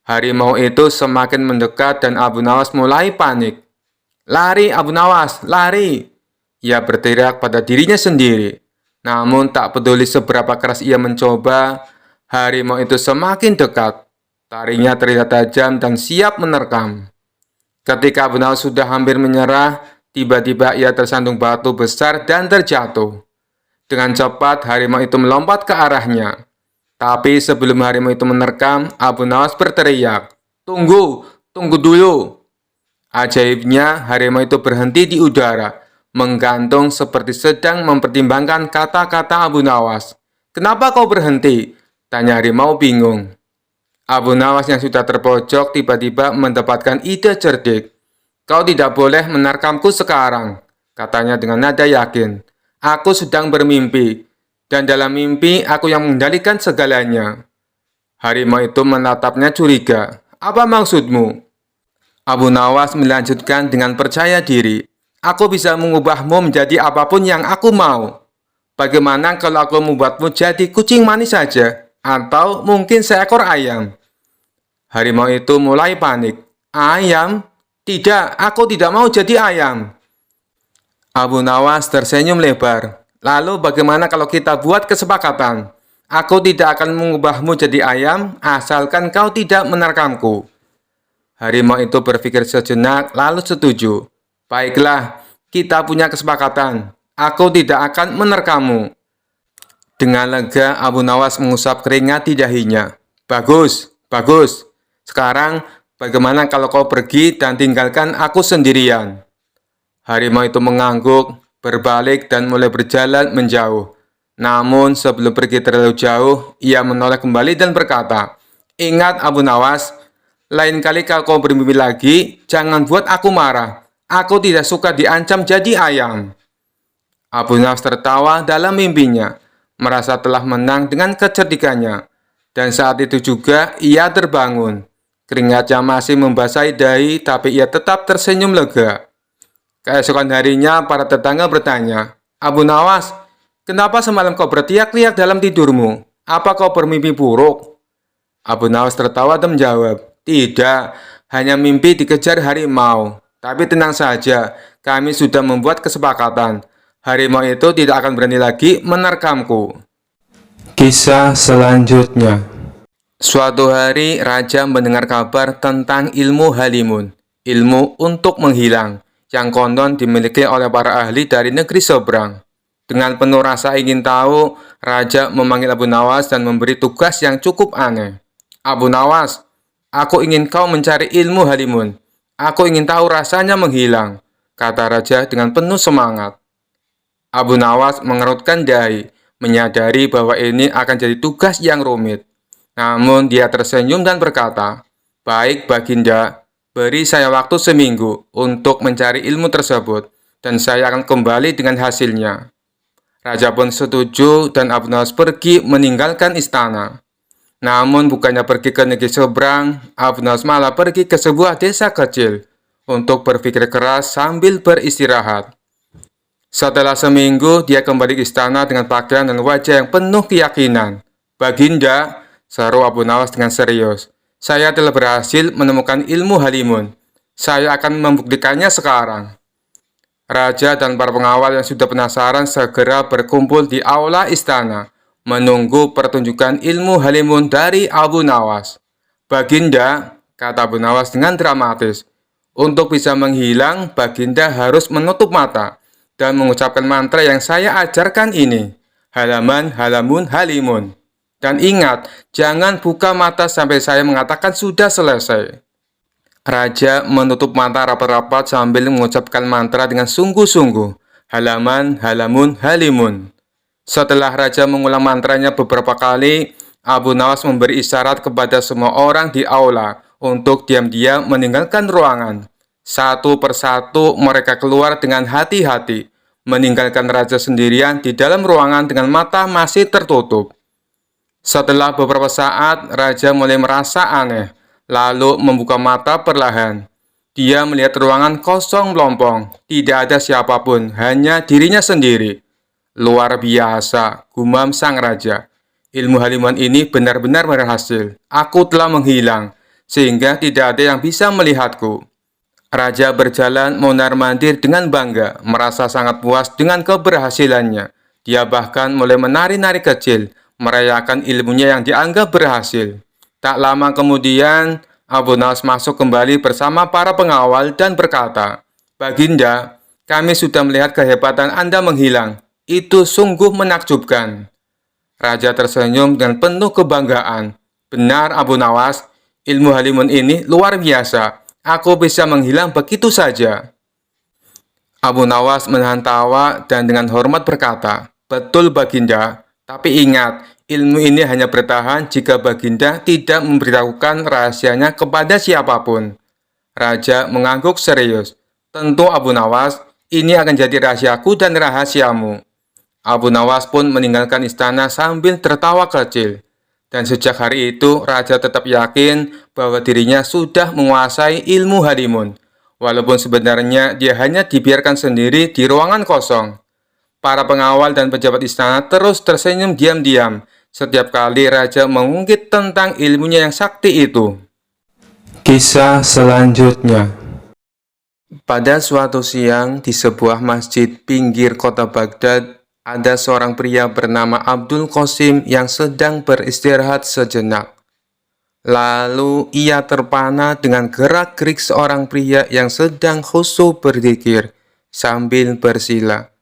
Harimau itu semakin mendekat dan Abu Nawas mulai panik. "Lari, Abu Nawas, lari!" Ia berteriak pada dirinya sendiri. Namun tak peduli seberapa keras ia mencoba, harimau itu semakin dekat. Taringnya terlihat tajam dan siap menerkam. Ketika Abu Nawas sudah hampir menyerah, tiba-tiba ia tersandung batu besar dan terjatuh. Dengan cepat, harimau itu melompat ke arahnya. Tapi sebelum harimau itu menerkam, Abu Nawas berteriak, "Tunggu, tunggu dulu." Ajaibnya, harimau itu berhenti di udara, menggantung seperti sedang mempertimbangkan kata-kata Abu Nawas. "Kenapa kau berhenti?" tanya harimau bingung. Abu Nawas yang sudah terpojok tiba-tiba mendapatkan ide cerdik. "Kau tidak boleh menerkamku sekarang," katanya dengan nada yakin. "Aku sedang bermimpi, dan dalam mimpi aku yang mengendalikan segalanya." Harimau itu menatapnya curiga. "Apa maksudmu?" Abu Nawas melanjutkan dengan percaya diri. "Aku bisa mengubahmu menjadi apapun yang aku mau. Bagaimana kalau aku membuatmu jadi kucing manis saja? Atau mungkin seekor ayam?" Harimau itu mulai panik. "Ayam? Tidak, aku tidak mau jadi ayam." Abu Nawas tersenyum lebar. Lalu bagaimana kalau kita buat kesepakatan? Aku tidak akan mengubahmu jadi ayam, asalkan kau tidak menerkamku. Harimau itu berpikir sejenak, lalu setuju. Baiklah, kita punya kesepakatan. Aku tidak akan menerkammu. Dengan lega, Abu Nawas mengusap keringat di dahinya. Bagus, bagus. Sekarang, bagaimana kalau kau pergi dan tinggalkan aku sendirian? Harimau itu mengangguk, berbalik dan mulai berjalan menjauh. Namun sebelum pergi terlalu jauh, ia menoleh kembali dan berkata, "Ingat Abu Nawas, lain kali kalau kau bermimpi lagi, jangan buat aku marah. Aku tidak suka diancam jadi ayam." Abu Nawas tertawa dalam mimpinya, merasa telah menang dengan kecerdikannya. Dan saat itu juga ia terbangun. Keringatnya masih membasahi dahi, tapi ia tetap tersenyum lega. Keesokan harinya, para tetangga bertanya, "Abu Nawas, kenapa semalam kau berteriak-teriak dalam tidurmu? Apa kau bermimpi buruk?" Abu Nawas tertawa dan menjawab, "Tidak, hanya mimpi dikejar harimau. Tapi tenang saja, kami sudah membuat kesepakatan. Harimau itu tidak akan berani lagi menerkamku." Kisah selanjutnya. Suatu hari, raja mendengar kabar tentang ilmu halimun, ilmu untuk menghilang, yang konon dimiliki oleh para ahli dari negeri seberang. Dengan penuh rasa ingin tahu, raja memanggil Abu Nawas dan memberi tugas yang cukup aneh. "Abu Nawas, aku ingin kau mencari ilmu halimun. Aku ingin tahu rasanya menghilang," kata raja dengan penuh semangat. Abu Nawas mengerutkan dahi, menyadari bahwa ini akan jadi tugas yang rumit. Namun dia tersenyum dan berkata, "Baik, Baginda. Beri saya waktu seminggu untuk mencari ilmu tersebut, dan saya akan kembali dengan hasilnya." Raja pun setuju dan Abu Nawas pergi meninggalkan istana. Namun bukannya pergi ke negeri seberang, Abu Nawas malah pergi ke sebuah desa kecil untuk berpikir keras sambil beristirahat. Setelah seminggu, dia kembali ke istana dengan pakaian dan wajah yang penuh keyakinan. "Baginda," seru Abu Nawas dengan serius, "saya telah berhasil menemukan ilmu halimun. Saya akan membuktikannya sekarang." Raja dan para pengawal yang sudah penasaran segera berkumpul di aula istana, menunggu pertunjukan ilmu halimun dari Abu Nawas. "Baginda," kata Abu Nawas dengan dramatis, "untuk bisa menghilang, Baginda harus menutup mata dan mengucapkan mantra yang saya ajarkan ini. Halaman, halamun, halimun. Dan ingat, jangan buka mata sampai saya mengatakan sudah selesai." Raja menutup mata rapat-rapat sambil mengucapkan mantra dengan sungguh-sungguh. Halaman, halamun, halimun. Setelah Raja mengulang mantranya beberapa kali, Abu Nawas memberi isyarat kepada semua orang di aula untuk diam-diam meninggalkan ruangan. Satu persatu mereka keluar dengan hati-hati, meninggalkan Raja sendirian di dalam ruangan dengan mata masih tertutup. Setelah beberapa saat, Raja mulai merasa aneh, lalu membuka mata perlahan. Dia melihat ruangan kosong melompong, tidak ada siapapun, hanya dirinya sendiri. "Luar biasa," gumam sang raja. "Ilmu halimun ini benar-benar berhasil. Aku telah menghilang, sehingga tidak ada yang bisa melihatku." Raja berjalan mondar-mandir dengan bangga, merasa sangat puas dengan keberhasilannya. Dia bahkan mulai menari-nari kecil, merayakan ilmunya yang dianggap berhasil. Tak lama kemudian, Abu Nawas masuk kembali bersama para pengawal dan berkata, "Baginda, kami sudah melihat kehebatan Anda menghilang. Itu sungguh menakjubkan." Raja tersenyum dengan penuh kebanggaan. "Benar, Abu Nawas, ilmu halimun ini luar biasa. Aku bisa menghilang begitu saja." Abu Nawas menahan tawa dan dengan hormat berkata, "Betul, Baginda. Tapi ingat, ilmu ini hanya bertahan jika Baginda tidak memberitahukan rahasianya kepada siapapun." Raja mengangguk serius. "Tentu, Abu Nawas, ini akan jadi rahasiaku dan rahasiamu." Abu Nawas pun meninggalkan istana sambil tertawa kecil. Dan sejak hari itu, Raja tetap yakin bahwa dirinya sudah menguasai ilmu halimun, walaupun sebenarnya dia hanya dibiarkan sendiri di ruangan kosong. Para pengawal dan pejabat istana terus tersenyum diam-diam setiap kali Raja mengungkit tentang ilmunya yang sakti itu. Kisah selanjutnya. Pada suatu siang di sebuah masjid pinggir kota Baghdad, ada seorang pria bernama Abdul Qasim yang sedang beristirahat sejenak. Lalu ia terpana dengan gerak-gerik seorang pria yang sedang khusyuk berzikir sambil bersila.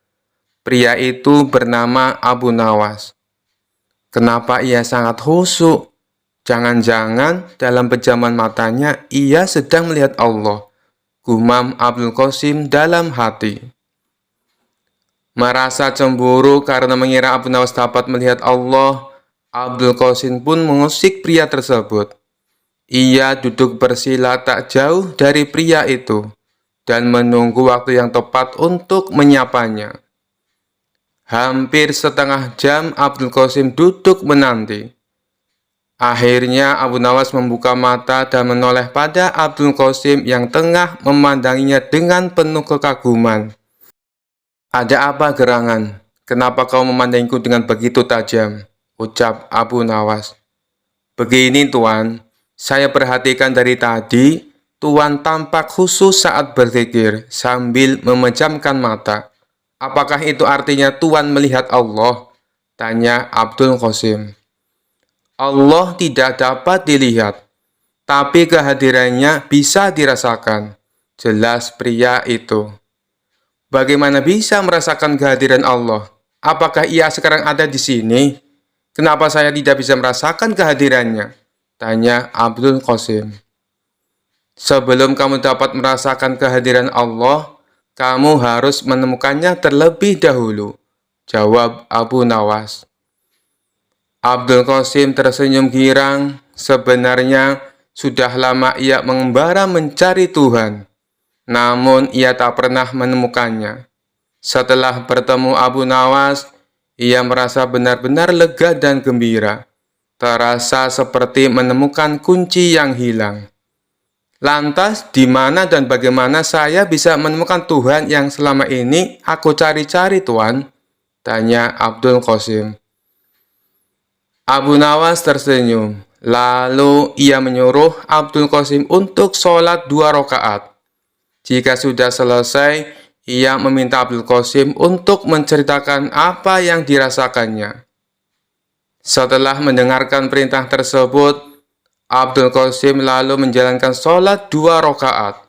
Pria itu bernama Abu Nawas. Kenapa ia sangat khusyuk? Jangan-jangan dalam pejaman matanya ia sedang melihat Allah, gumam Abdul Qasim dalam hati. Merasa cemburu karena mengira Abu Nawas dapat melihat Allah, Abdul Qasim pun mengusik pria tersebut. Ia duduk bersila tak jauh dari pria itu dan menunggu waktu yang tepat untuk menyapanya. Hampir setengah jam Abdul Qasim duduk menanti. Akhirnya Abu Nawas membuka mata dan menoleh pada Abdul Qasim yang tengah memandanginya dengan penuh kekaguman. "Ada apa gerangan? Kenapa kau memandangku dengan begitu tajam?" ucap Abu Nawas. "Begini Tuan, saya perhatikan dari tadi, Tuan tampak khusyuk saat berzikir sambil memejamkan mata. Apakah itu artinya Tuan melihat Allah?" tanya Abdul Qasim. "Allah tidak dapat dilihat, tapi kehadirannya bisa dirasakan," jelas pria itu. "Bagaimana bisa merasakan kehadiran Allah? Apakah ia sekarang ada di sini? Kenapa saya tidak bisa merasakan kehadirannya?" tanya Abdul Qasim. "Sebelum kamu dapat merasakan kehadiran Allah, kamu harus menemukannya terlebih dahulu," jawab Abu Nawas. Abdul Qasim tersenyum girang. Sebenarnya sudah lama ia mengembara mencari Tuhan, namun ia tak pernah menemukannya. Setelah bertemu Abu Nawas, ia merasa benar-benar lega dan gembira. Terasa seperti menemukan kunci yang hilang. "Lantas, di mana dan bagaimana saya bisa menemukan Tuhan yang selama ini aku cari-cari, Tuan?" tanya Abdul Qasim. Abu Nawas tersenyum. Lalu ia menyuruh Abdul Qasim untuk sholat 2 rakaat. Jika sudah selesai, ia meminta Abdul Qasim untuk menceritakan apa yang dirasakannya. Setelah mendengarkan perintah tersebut, Abdul Qasim lalu menjalankan sholat 2 rakaat.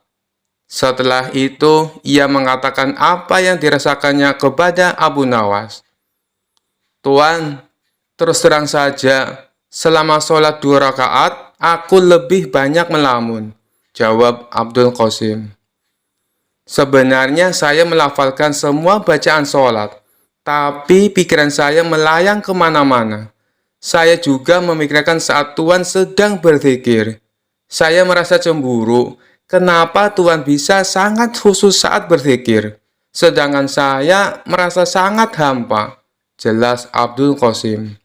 Setelah itu, ia mengatakan apa yang dirasakannya kepada Abu Nawas. "Tuan, terus terang saja, selama sholat 2 rakaat, aku lebih banyak melamun," jawab Abdul Qasim. "Sebenarnya saya melafalkan semua bacaan sholat, tapi pikiran saya melayang kemana-mana. Saya juga memikirkan saat Tuan sedang berzikir. Saya merasa cemburu, kenapa Tuan bisa sangat khusyuk saat berzikir, sedangkan saya merasa sangat hampa," jelas Abdul Qasim.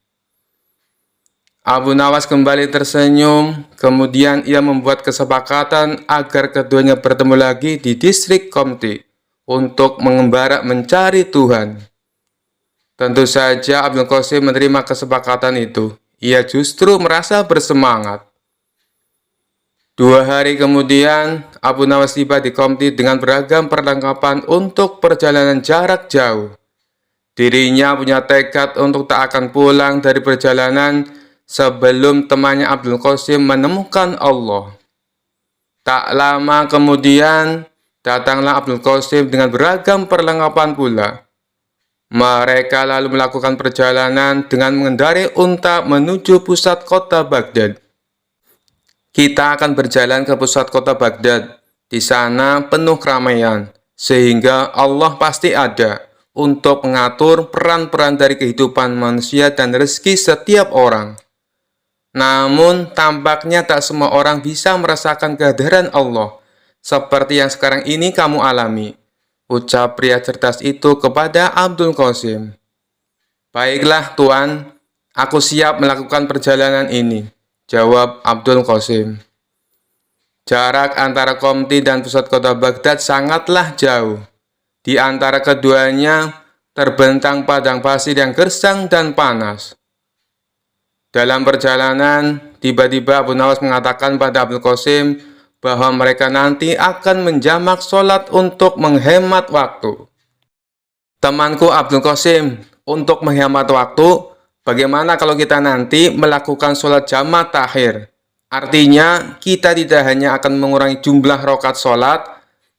Abu Nawas kembali tersenyum, kemudian ia membuat kesepakatan agar keduanya bertemu lagi di distrik Qomti untuk mengembara mencari Tuhan. Tentu saja Abdul Qasim menerima kesepakatan itu. Ia justru merasa bersemangat. 2 hari kemudian, Abu Nawas tiba di Qomti dengan beragam perlengkapan untuk perjalanan jarak jauh. Dirinya punya tekad untuk tak akan pulang dari perjalanan sebelum temannya Abdul Qasim menemukan Allah. Tak lama kemudian, datanglah Abdul Qasim dengan beragam perlengkapan pula. Mereka lalu melakukan perjalanan dengan mengendarai unta menuju pusat kota Baghdad. "Kita akan berjalan ke pusat kota Baghdad. Di sana penuh keramaian, sehingga Allah pasti ada untuk mengatur peran-peran dari kehidupan manusia dan rezeki setiap orang. Namun, tampaknya tak semua orang bisa merasakan kehadiran Allah, seperti yang sekarang ini kamu alami," ucap pria cerdas itu kepada Abdul Qasim. "Baiklah, Tuan, aku siap melakukan perjalanan ini," jawab Abdul Qasim. Jarak antara Qomti dan pusat kota Baghdad sangatlah jauh. Di antara keduanya terbentang padang pasir yang gersang dan panas. Dalam perjalanan, tiba-tiba Abu Nawas mengatakan pada Abdul Qasim bahwa mereka nanti akan menjamak sholat untuk menghemat waktu. Temanku Abdul Qasim, untuk menghemat waktu, bagaimana kalau kita nanti melakukan sholat jamaah takhir? Artinya, kita tidak hanya akan mengurangi jumlah rakaat sholat,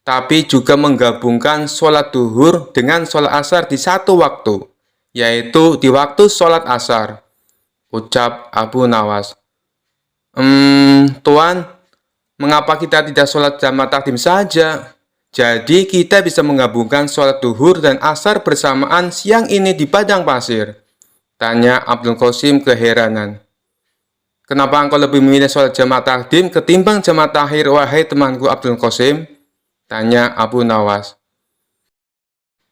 tapi juga menggabungkan sholat duhur dengan sholat asar di satu waktu, yaitu di waktu sholat asar. Ucap Abu Nawas. Tuan, mengapa kita tidak sholat jamaah takdim saja? Jadi kita bisa menggabungkan sholat duhur dan asar bersamaan siang ini di padang pasir. Tanya Abdul Qasim keheranan. Kenapa engkau lebih memilih sholat jamaah takdim ketimbang jamaah takhir, wahai temanku Abdul Qasim? Tanya Abu Nawas.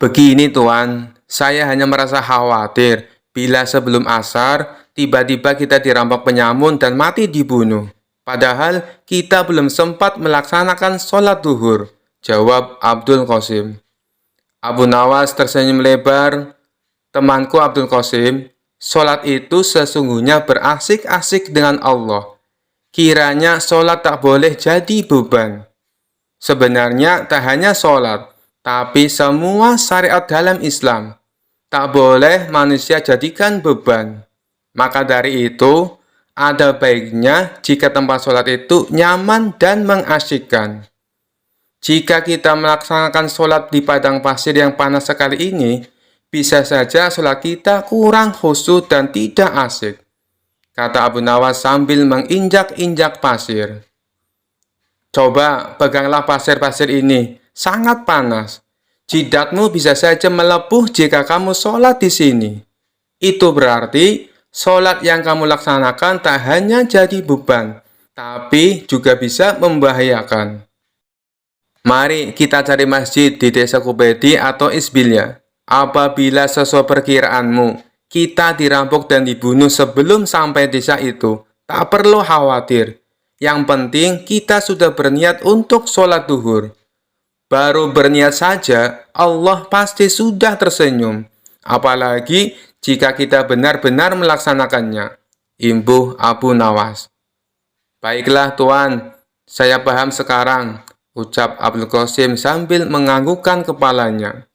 Begini tuan, saya hanya merasa khawatir bila sebelum asar tiba-tiba kita dirampok penyamun dan mati dibunuh. Padahal kita belum sempat melaksanakan sholat duhur. Jawab Abdul Qasim. Abu Nawas tersenyum lebar. Temanku Abdul Qasim, sholat itu sesungguhnya berasik-asik dengan Allah. Kiranya sholat tak boleh jadi beban. Sebenarnya tak hanya sholat, tapi semua syariat dalam Islam. Tak boleh manusia jadikan beban. Maka dari itu, ada baiknya jika tempat sholat itu nyaman dan mengasyikkan. Jika kita melaksanakan sholat di padang pasir yang panas sekali ini, bisa saja sholat kita kurang khusyuk dan tidak asik. Kata Abu Nawas sambil menginjak-injak pasir. Coba peganglah pasir-pasir ini, sangat panas. Jidatmu bisa saja melepuh jika kamu sholat di sini. Itu berarti sholat yang kamu laksanakan tak hanya jadi beban, tapi juga bisa membahayakan. Mari kita cari masjid di desa Kubedi atau Isbilya. Apabila sesuai perkiraanmu, kita dirampok dan dibunuh sebelum sampai desa itu, tak perlu khawatir. Yang penting kita sudah berniat untuk sholat duhur. Baru berniat saja, Allah pasti sudah tersenyum. Apalagi jika kita benar-benar melaksanakannya. Imbuh Abu Nawas. Baiklah tuan, saya paham sekarang. Ucap Abdul Qasim sambil menganggukkan kepalanya.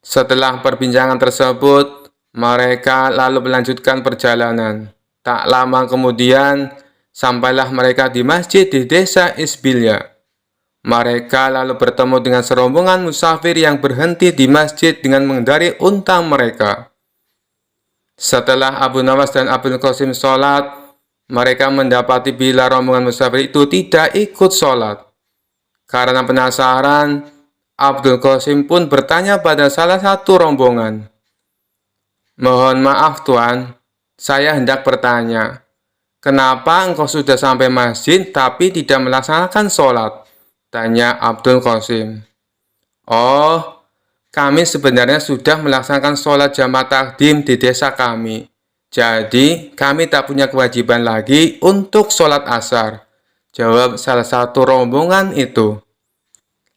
Setelah perbincangan tersebut, mereka lalu melanjutkan perjalanan. Tak lama kemudian, sampailah mereka di masjid di desa Isbilya. Mereka lalu bertemu dengan serombongan musafir yang berhenti di masjid dengan mengendarai unta mereka. Setelah Abu Nawas dan Abdul Qasim sholat, mereka mendapati bila rombongan musafir itu tidak ikut sholat. Karena penasaran, Abdul Qasim pun bertanya pada salah satu rombongan. Mohon maaf tuan, saya hendak bertanya, kenapa engkau sudah sampai masjid tapi tidak melaksanakan sholat? Tanya Abdul Qasim. Oh, kami sebenarnya sudah melaksanakan sholat jamaah takdim di desa kami. Jadi, kami tak punya kewajiban lagi untuk sholat asar. Jawab salah satu rombongan itu.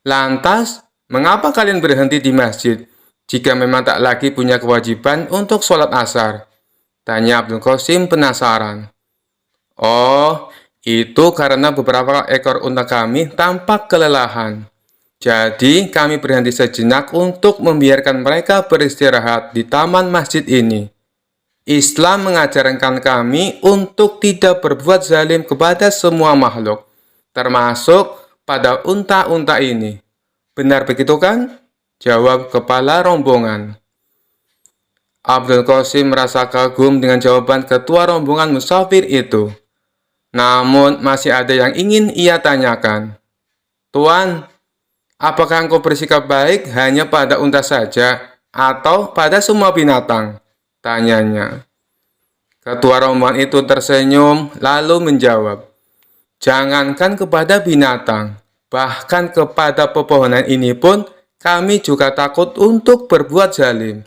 Lantas, mengapa kalian berhenti di masjid jika memang tak lagi punya kewajiban untuk sholat asar? Tanya Abdul Qasim penasaran. Oh, itu karena beberapa ekor unta kami tampak kelelahan. Jadi, kami berhenti sejenak untuk membiarkan mereka beristirahat di taman masjid ini. Islam mengajarkan kami untuk tidak berbuat zalim kepada semua makhluk, termasuk pada unta-unta ini. Benar begitu kan? Jawab kepala rombongan. Abdul Qasim merasa kagum dengan jawaban ketua rombongan musafir itu. Namun masih ada yang ingin ia tanyakan. Tuan, apakah engkau bersikap baik hanya pada unta saja atau pada semua binatang? Tanyanya. Ketua rombongan itu tersenyum lalu menjawab, jangankan kepada binatang, bahkan kepada pepohonan ini pun kami juga takut untuk berbuat zalim.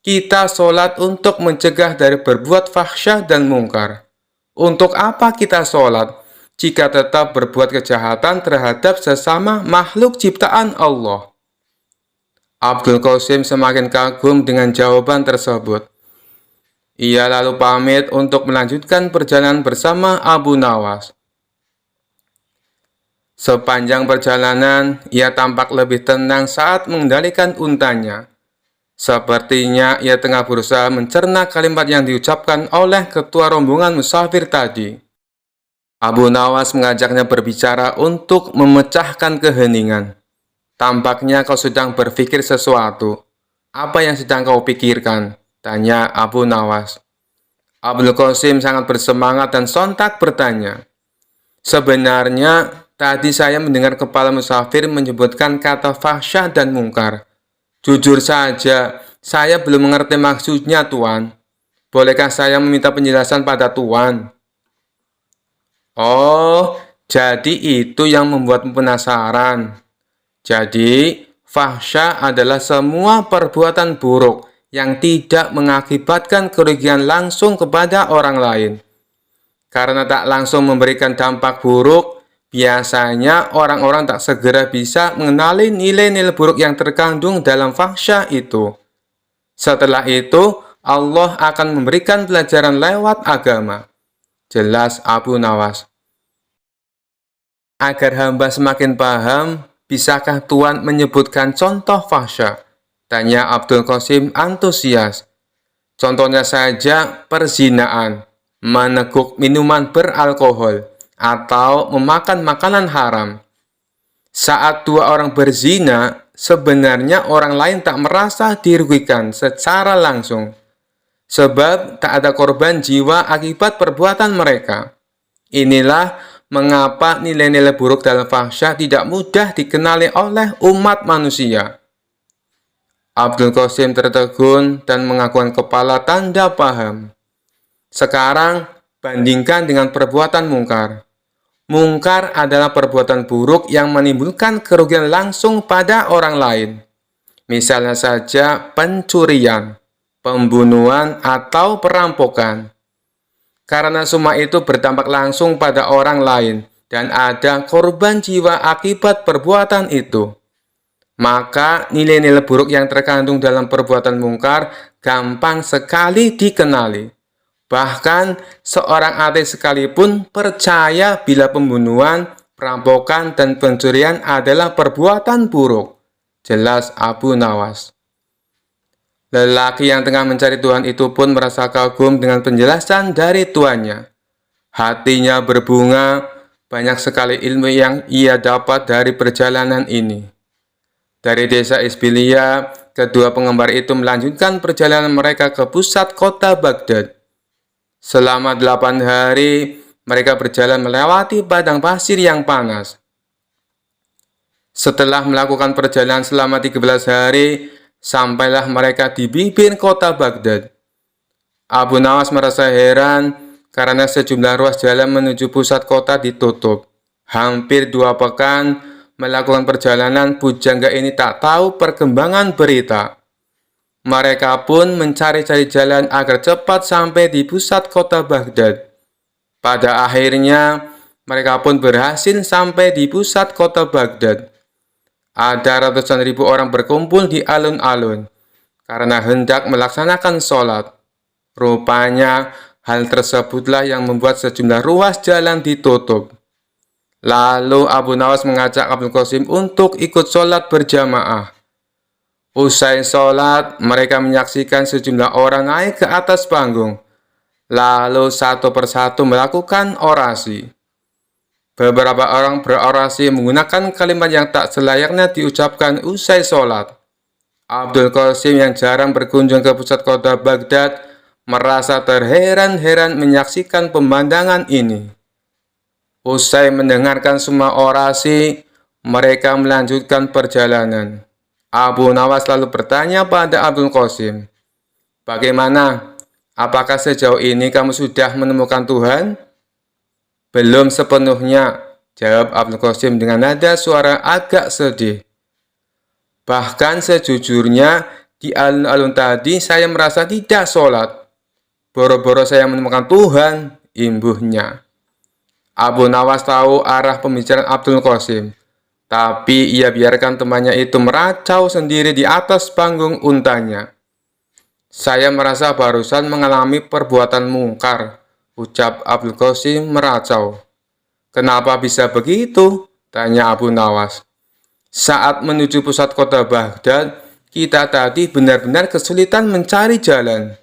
Kita sholat untuk mencegah dari berbuat fahsyah dan mungkar. Untuk apa kita sholat jika tetap berbuat kejahatan terhadap sesama makhluk ciptaan Allah? Abdul Qasim semakin kagum dengan jawaban tersebut. Ia lalu pamit untuk melanjutkan perjalanan bersama Abu Nawas. Sepanjang perjalanan, ia tampak lebih tenang saat mengendalikan untanya. Sepertinya ia tengah berusaha mencerna kalimat yang diucapkan oleh ketua rombongan musafir tadi. Abu Nawas mengajaknya berbicara untuk memecahkan keheningan. Tampaknya kau sedang berpikir sesuatu. Apa yang sedang kau pikirkan? Tanya Abu Nawas. Abdul Qasim sangat bersemangat dan sontak bertanya. Sebenarnya, tadi saya mendengar kepala musafir menyebutkan kata fahsyah dan mungkar. Jujur saja, saya belum mengerti maksudnya, Tuan. Bolehkah saya meminta penjelasan pada Tuan? Oh, jadi itu yang membuatmu penasaran. Jadi, fahsya adalah semua perbuatan buruk yang tidak mengakibatkan kerugian langsung kepada orang lain. Karena tak langsung memberikan dampak buruk, biasanya orang-orang tak segera bisa mengenali nilai-nilai buruk yang terkandung dalam fahsya itu. Setelah itu, Allah akan memberikan pelajaran lewat agama. Jelas Abu Nawas. Agar hamba semakin paham, bisakah Tuan menyebutkan contoh fahsya? Tanya Abdul Qasim antusias. Contohnya saja perzinaan, meneguk minuman beralkohol, atau memakan makanan haram. Saat dua orang berzina, sebenarnya orang lain tak merasa dirugikan secara langsung. Sebab tak ada korban jiwa akibat perbuatan mereka. Inilah mengapa nilai-nilai buruk dalam fahsya tidak mudah dikenali oleh umat manusia. Abdul Qasim tertegun dan mengakukan kepala tanda paham. Sekarang, bandingkan dengan perbuatan mungkar. Mungkar adalah perbuatan buruk yang menimbulkan kerugian langsung pada orang lain. Misalnya saja pencurian, pembunuhan, atau perampokan. Karena semua itu berdampak langsung pada orang lain dan ada korban jiwa akibat perbuatan itu. Maka nilai-nilai buruk yang terkandung dalam perbuatan mungkar gampang sekali dikenali. Bahkan seorang ateis sekalipun percaya bila pembunuhan, perampokan, dan pencurian adalah perbuatan buruk. Jelas Abu Nawas. Lelaki yang tengah mencari Tuhan itu pun merasa kagum dengan penjelasan dari tuannya. Hatinya berbunga, banyak sekali ilmu yang ia dapat dari perjalanan ini. Dari desa Isbilia, kedua pengembara itu melanjutkan perjalanan mereka ke pusat kota Baghdad. Selama 8 hari, mereka berjalan melewati padang pasir yang panas. Setelah melakukan perjalanan selama 13 hari, sampailah mereka di bibir kota Baghdad. Abu Nawas merasa heran karena sejumlah ruas jalan menuju pusat kota ditutup. Hampir 2 pekan melakukan perjalanan, pujangga ini tak tahu perkembangan berita. Mereka pun mencari-cari jalan agar cepat sampai di pusat kota Baghdad. Pada akhirnya, mereka pun berhasil sampai di pusat kota Baghdad. Ada ratusan ribu orang berkumpul di alun-alun karena hendak melaksanakan sholat. Rupanya, hal tersebutlah yang membuat sejumlah ruas jalan ditutup. Lalu Abu Nawas mengajak Abdul Qasim untuk ikut sholat berjamaah. Usai sholat, mereka menyaksikan sejumlah orang naik ke atas panggung, lalu satu persatu melakukan orasi. Beberapa orang berorasi menggunakan kalimat yang tak selayaknya diucapkan usai sholat. Abdul Qasim yang jarang berkunjung ke pusat kota Baghdad merasa terheran-heran menyaksikan pemandangan ini. Usai mendengarkan semua orasi, mereka melanjutkan perjalanan. Abu Nawas lalu bertanya pada Abdul Qasim, "Bagaimana? Apakah sejauh ini kamu sudah menemukan Tuhan?" "Belum sepenuhnya," jawab Abdul Qasim dengan nada suara agak sedih. "Bahkan sejujurnya, di alun-alun tadi saya merasa tidak sholat. Boro-boro saya menemukan Tuhan," imbuhnya. Abu Nawas tahu arah pembicaraan Abdul Qasim, tapi ia biarkan temannya itu meracau sendiri di atas panggung untanya. "Saya merasa barusan mengalami perbuatan mungkar," ucap Abdul Qasim meracau. "Kenapa bisa begitu?" Tanya Abu Nawas. Saat menuju pusat kota Baghdad, kita tadi benar-benar kesulitan mencari jalan.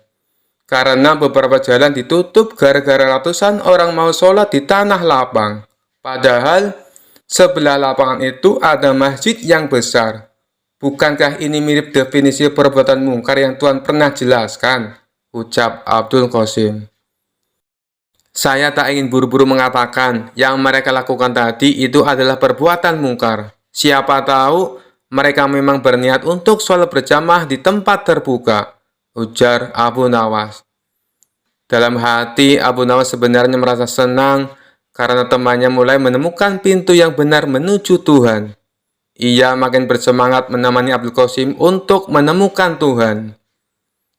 Karena beberapa jalan ditutup gara-gara ratusan orang mau sholat di tanah lapang. Padahal, sebelah lapangan itu ada masjid yang besar. Bukankah ini mirip definisi perbuatan mungkar yang Tuhan pernah jelaskan? Ucap Abdul Qasim. Saya tak ingin buru-buru mengatakan yang mereka lakukan tadi itu adalah perbuatan mungkar. Siapa tahu mereka memang berniat untuk sholat berjamaah di tempat terbuka, ujar Abu Nawas. Dalam hati, Abu Nawas sebenarnya merasa senang karena temannya mulai menemukan pintu yang benar menuju Tuhan. Ia makin bersemangat menemani Abdul Qasim untuk menemukan Tuhan.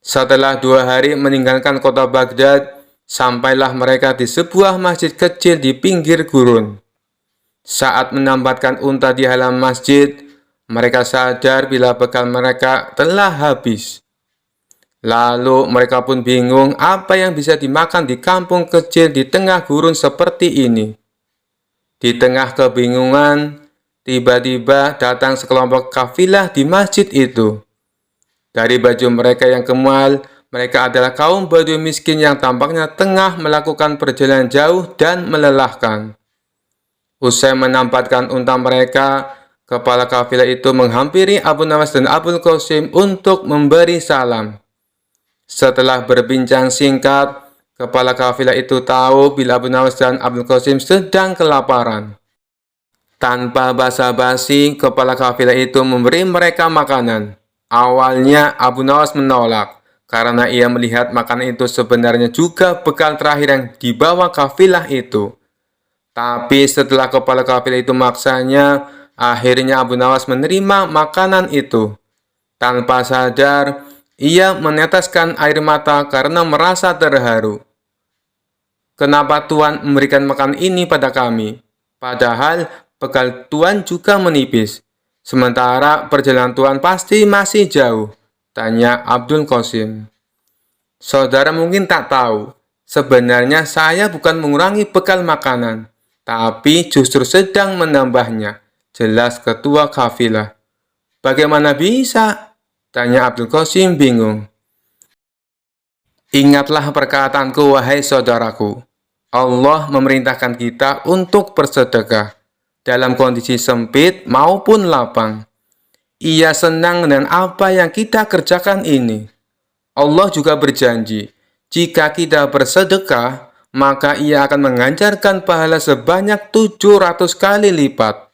Setelah 2 hari meninggalkan kota Baghdad, sampailah mereka di sebuah masjid kecil di pinggir gurun. Saat menambatkan unta di halaman masjid, mereka sadar bila bekal mereka telah habis. Lalu mereka pun bingung apa yang bisa dimakan di kampung kecil di tengah gurun seperti ini. Di tengah kebingungan, tiba-tiba datang sekelompok kafilah di masjid itu. Dari baju mereka yang kemal, mereka adalah kaum Badui miskin yang tampaknya tengah melakukan perjalanan jauh dan melelahkan. Usai menampatkan unta mereka, kepala kafilah itu menghampiri Abu Nawas dan Abdul Qasim untuk memberi salam. Setelah berbincang singkat, kepala kafilah itu tahu bila Abu Nawas dan Abdul Qasim sedang kelaparan. Tanpa basa-basi, kepala kafilah itu memberi mereka makanan. Awalnya Abu Nawas menolak, karena ia melihat makanan itu sebenarnya juga bekal terakhir yang dibawa kafilah itu. Tapi setelah kepala kafilah itu maksanya, akhirnya Abu Nawas menerima makanan itu. Tanpa sadar, ia meneteskan air mata karena merasa terharu. Kenapa Tuhan memberikan makanan ini pada kami? Padahal bekal Tuhan juga menipis. Sementara perjalanan Tuhan pasti masih jauh, tanya Abdul Qasim. Saudara mungkin tak tahu, sebenarnya saya bukan mengurangi bekal makanan, tapi justru sedang menambahnya, jelas ketua kafilah. Bagaimana bisa? Tanya Abdul Qasim bingung. Ingatlah perkataanku, wahai saudaraku. Allah memerintahkan kita untuk bersedekah, dalam kondisi sempit maupun lapang. Ia senang dengan apa yang kita kerjakan ini. Allah juga berjanji, jika kita bersedekah, maka ia akan menganjarkan pahala sebanyak 700 kali lipat.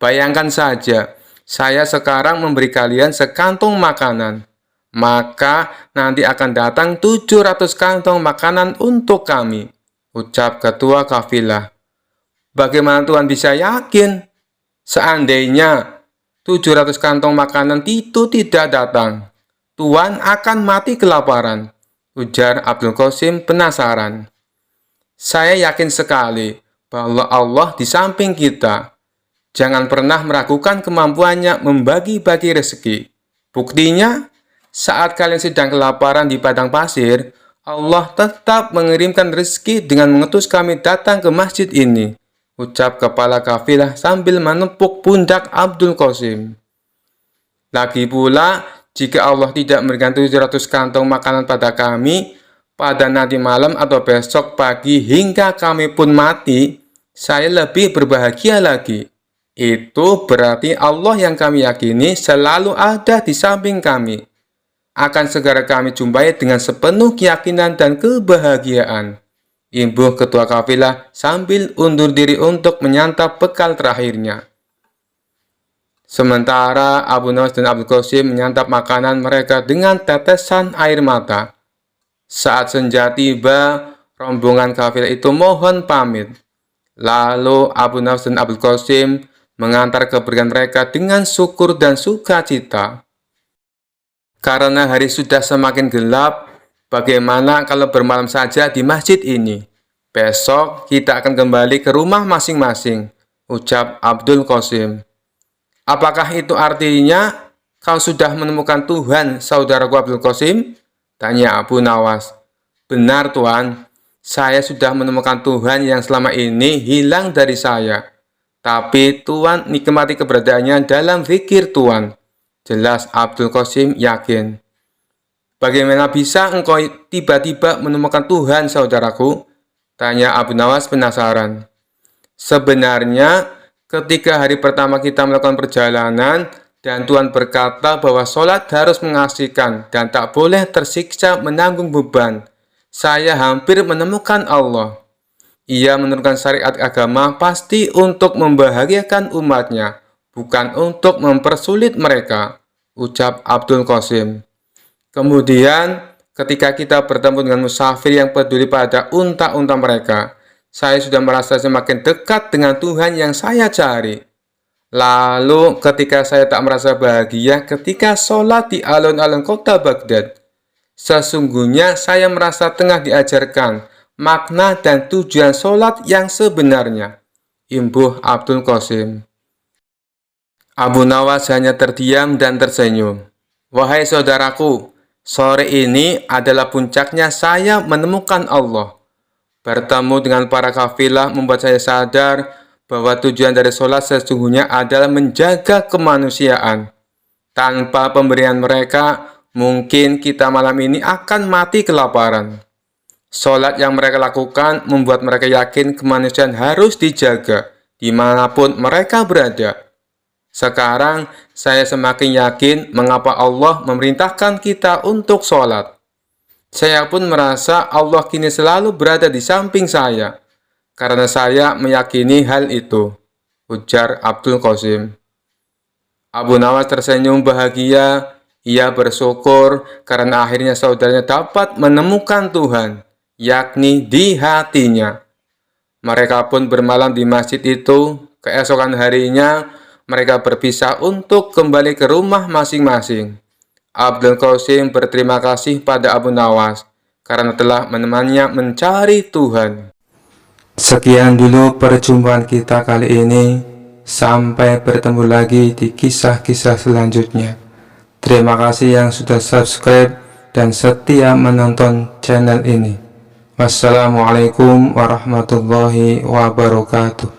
Bayangkan saja, saya sekarang memberi kalian sekantong makanan, maka nanti akan datang 700 kantong makanan untuk kami, ucap ketua kafilah. Bagaimana Tuhan bisa yakin? Seandainya 700 kantong makanan itu tidak datang, Tuhan akan mati kelaparan, ujar Abdul Qasim penasaran. Saya yakin sekali bahwa Allah di samping kita. Jangan pernah meragukan kemampuannya membagi-bagi rezeki. Buktinya, saat kalian sedang kelaparan di padang pasir, Allah tetap mengirimkan rezeki dengan mengutus kami datang ke masjid ini, ucap kepala kafilah sambil menepuk pundak Abdul Qasim. Lagi pula, jika Allah tidak memberikan 700 kantong makanan pada kami, pada nanti malam atau besok pagi hingga kami pun mati, saya lebih berbahagia lagi. Itu berarti Allah yang kami yakini selalu ada di samping kami. Akan segera kami jumpai dengan sepenuh keyakinan dan kebahagiaan. Imbuh ketua kafilah sambil undur diri untuk menyantap bekal terakhirnya. Sementara Abu Nawas dan Abdul Qasim menyantap makanan mereka dengan tetesan air mata. Saat senja tiba, rombongan kafilah itu mohon pamit. Lalu Abu Nawas dan Abdul Qasim mengantar kepergian mereka dengan syukur dan sukacita. Karena hari sudah semakin gelap, bagaimana kalau bermalam saja di masjid ini? Besok kita akan kembali ke rumah masing-masing, ucap Abdul Qasim. Apakah itu artinya kau sudah menemukan Tuhan, saudaraku Abdul Qasim? Tanya Abu Nawas. Benar Tuan, saya sudah menemukan Tuhan yang selama ini hilang dari saya. Tapi Tuhan nikmati keberadaannya dalam zikir Tuhan. Jelas Abdul Qasim yakin. Bagaimana bisa engkau tiba-tiba menemukan Tuhan, saudaraku? Tanya Abu Nawas penasaran. Sebenarnya, ketika hari pertama kita melakukan perjalanan, dan Tuhan berkata bahwa sholat harus mengasihkan dan tak boleh tersiksa menanggung beban, saya hampir menemukan Allah. Ia menurunkan syariat agama pasti untuk membahagiakan umatnya, bukan untuk mempersulit mereka, ucap Abdul Qasim. Kemudian, ketika kita bertemu dengan musafir yang peduli pada unta-unta mereka, saya sudah merasa semakin dekat dengan Tuhan yang saya cari. Lalu, ketika saya tak merasa bahagia ketika sholat di alun-alun kota Baghdad, sesungguhnya saya merasa tengah diajarkan makna dan tujuan sholat yang sebenarnya. Imbuh Abdul Qasim. Abu Nawas hanya terdiam dan tersenyum. Wahai saudaraku, sore ini adalah puncaknya saya menemukan Allah. Bertemu dengan para kafilah membuat saya sadar bahwa tujuan dari sholat sesungguhnya adalah menjaga kemanusiaan. Tanpa pemberian mereka, mungkin kita malam ini akan mati kelaparan. Sholat yang mereka lakukan membuat mereka yakin kemanusiaan harus dijaga dimanapun mereka berada. Sekarang saya semakin yakin mengapa Allah memerintahkan kita untuk sholat. Saya pun merasa Allah kini selalu berada di samping saya, karena saya meyakini hal itu, ujar Abdul Qasim. Abu Nawas tersenyum bahagia. Ia bersyukur karena akhirnya saudaranya dapat menemukan Tuhan, yakni di hatinya. Mereka pun bermalam di masjid itu. Keesokan harinya, mereka berpisah untuk kembali ke rumah masing-masing. Abdul Qasim berterima kasih pada Abu Nawas karena telah menemaninya mencari Tuhan. Sekian dulu perjumpaan kita kali ini. Sampai bertemu lagi di kisah-kisah selanjutnya. Terima kasih yang sudah subscribe dan setia menonton channel ini. Wassalamualaikum warahmatullahi wabarakatuh.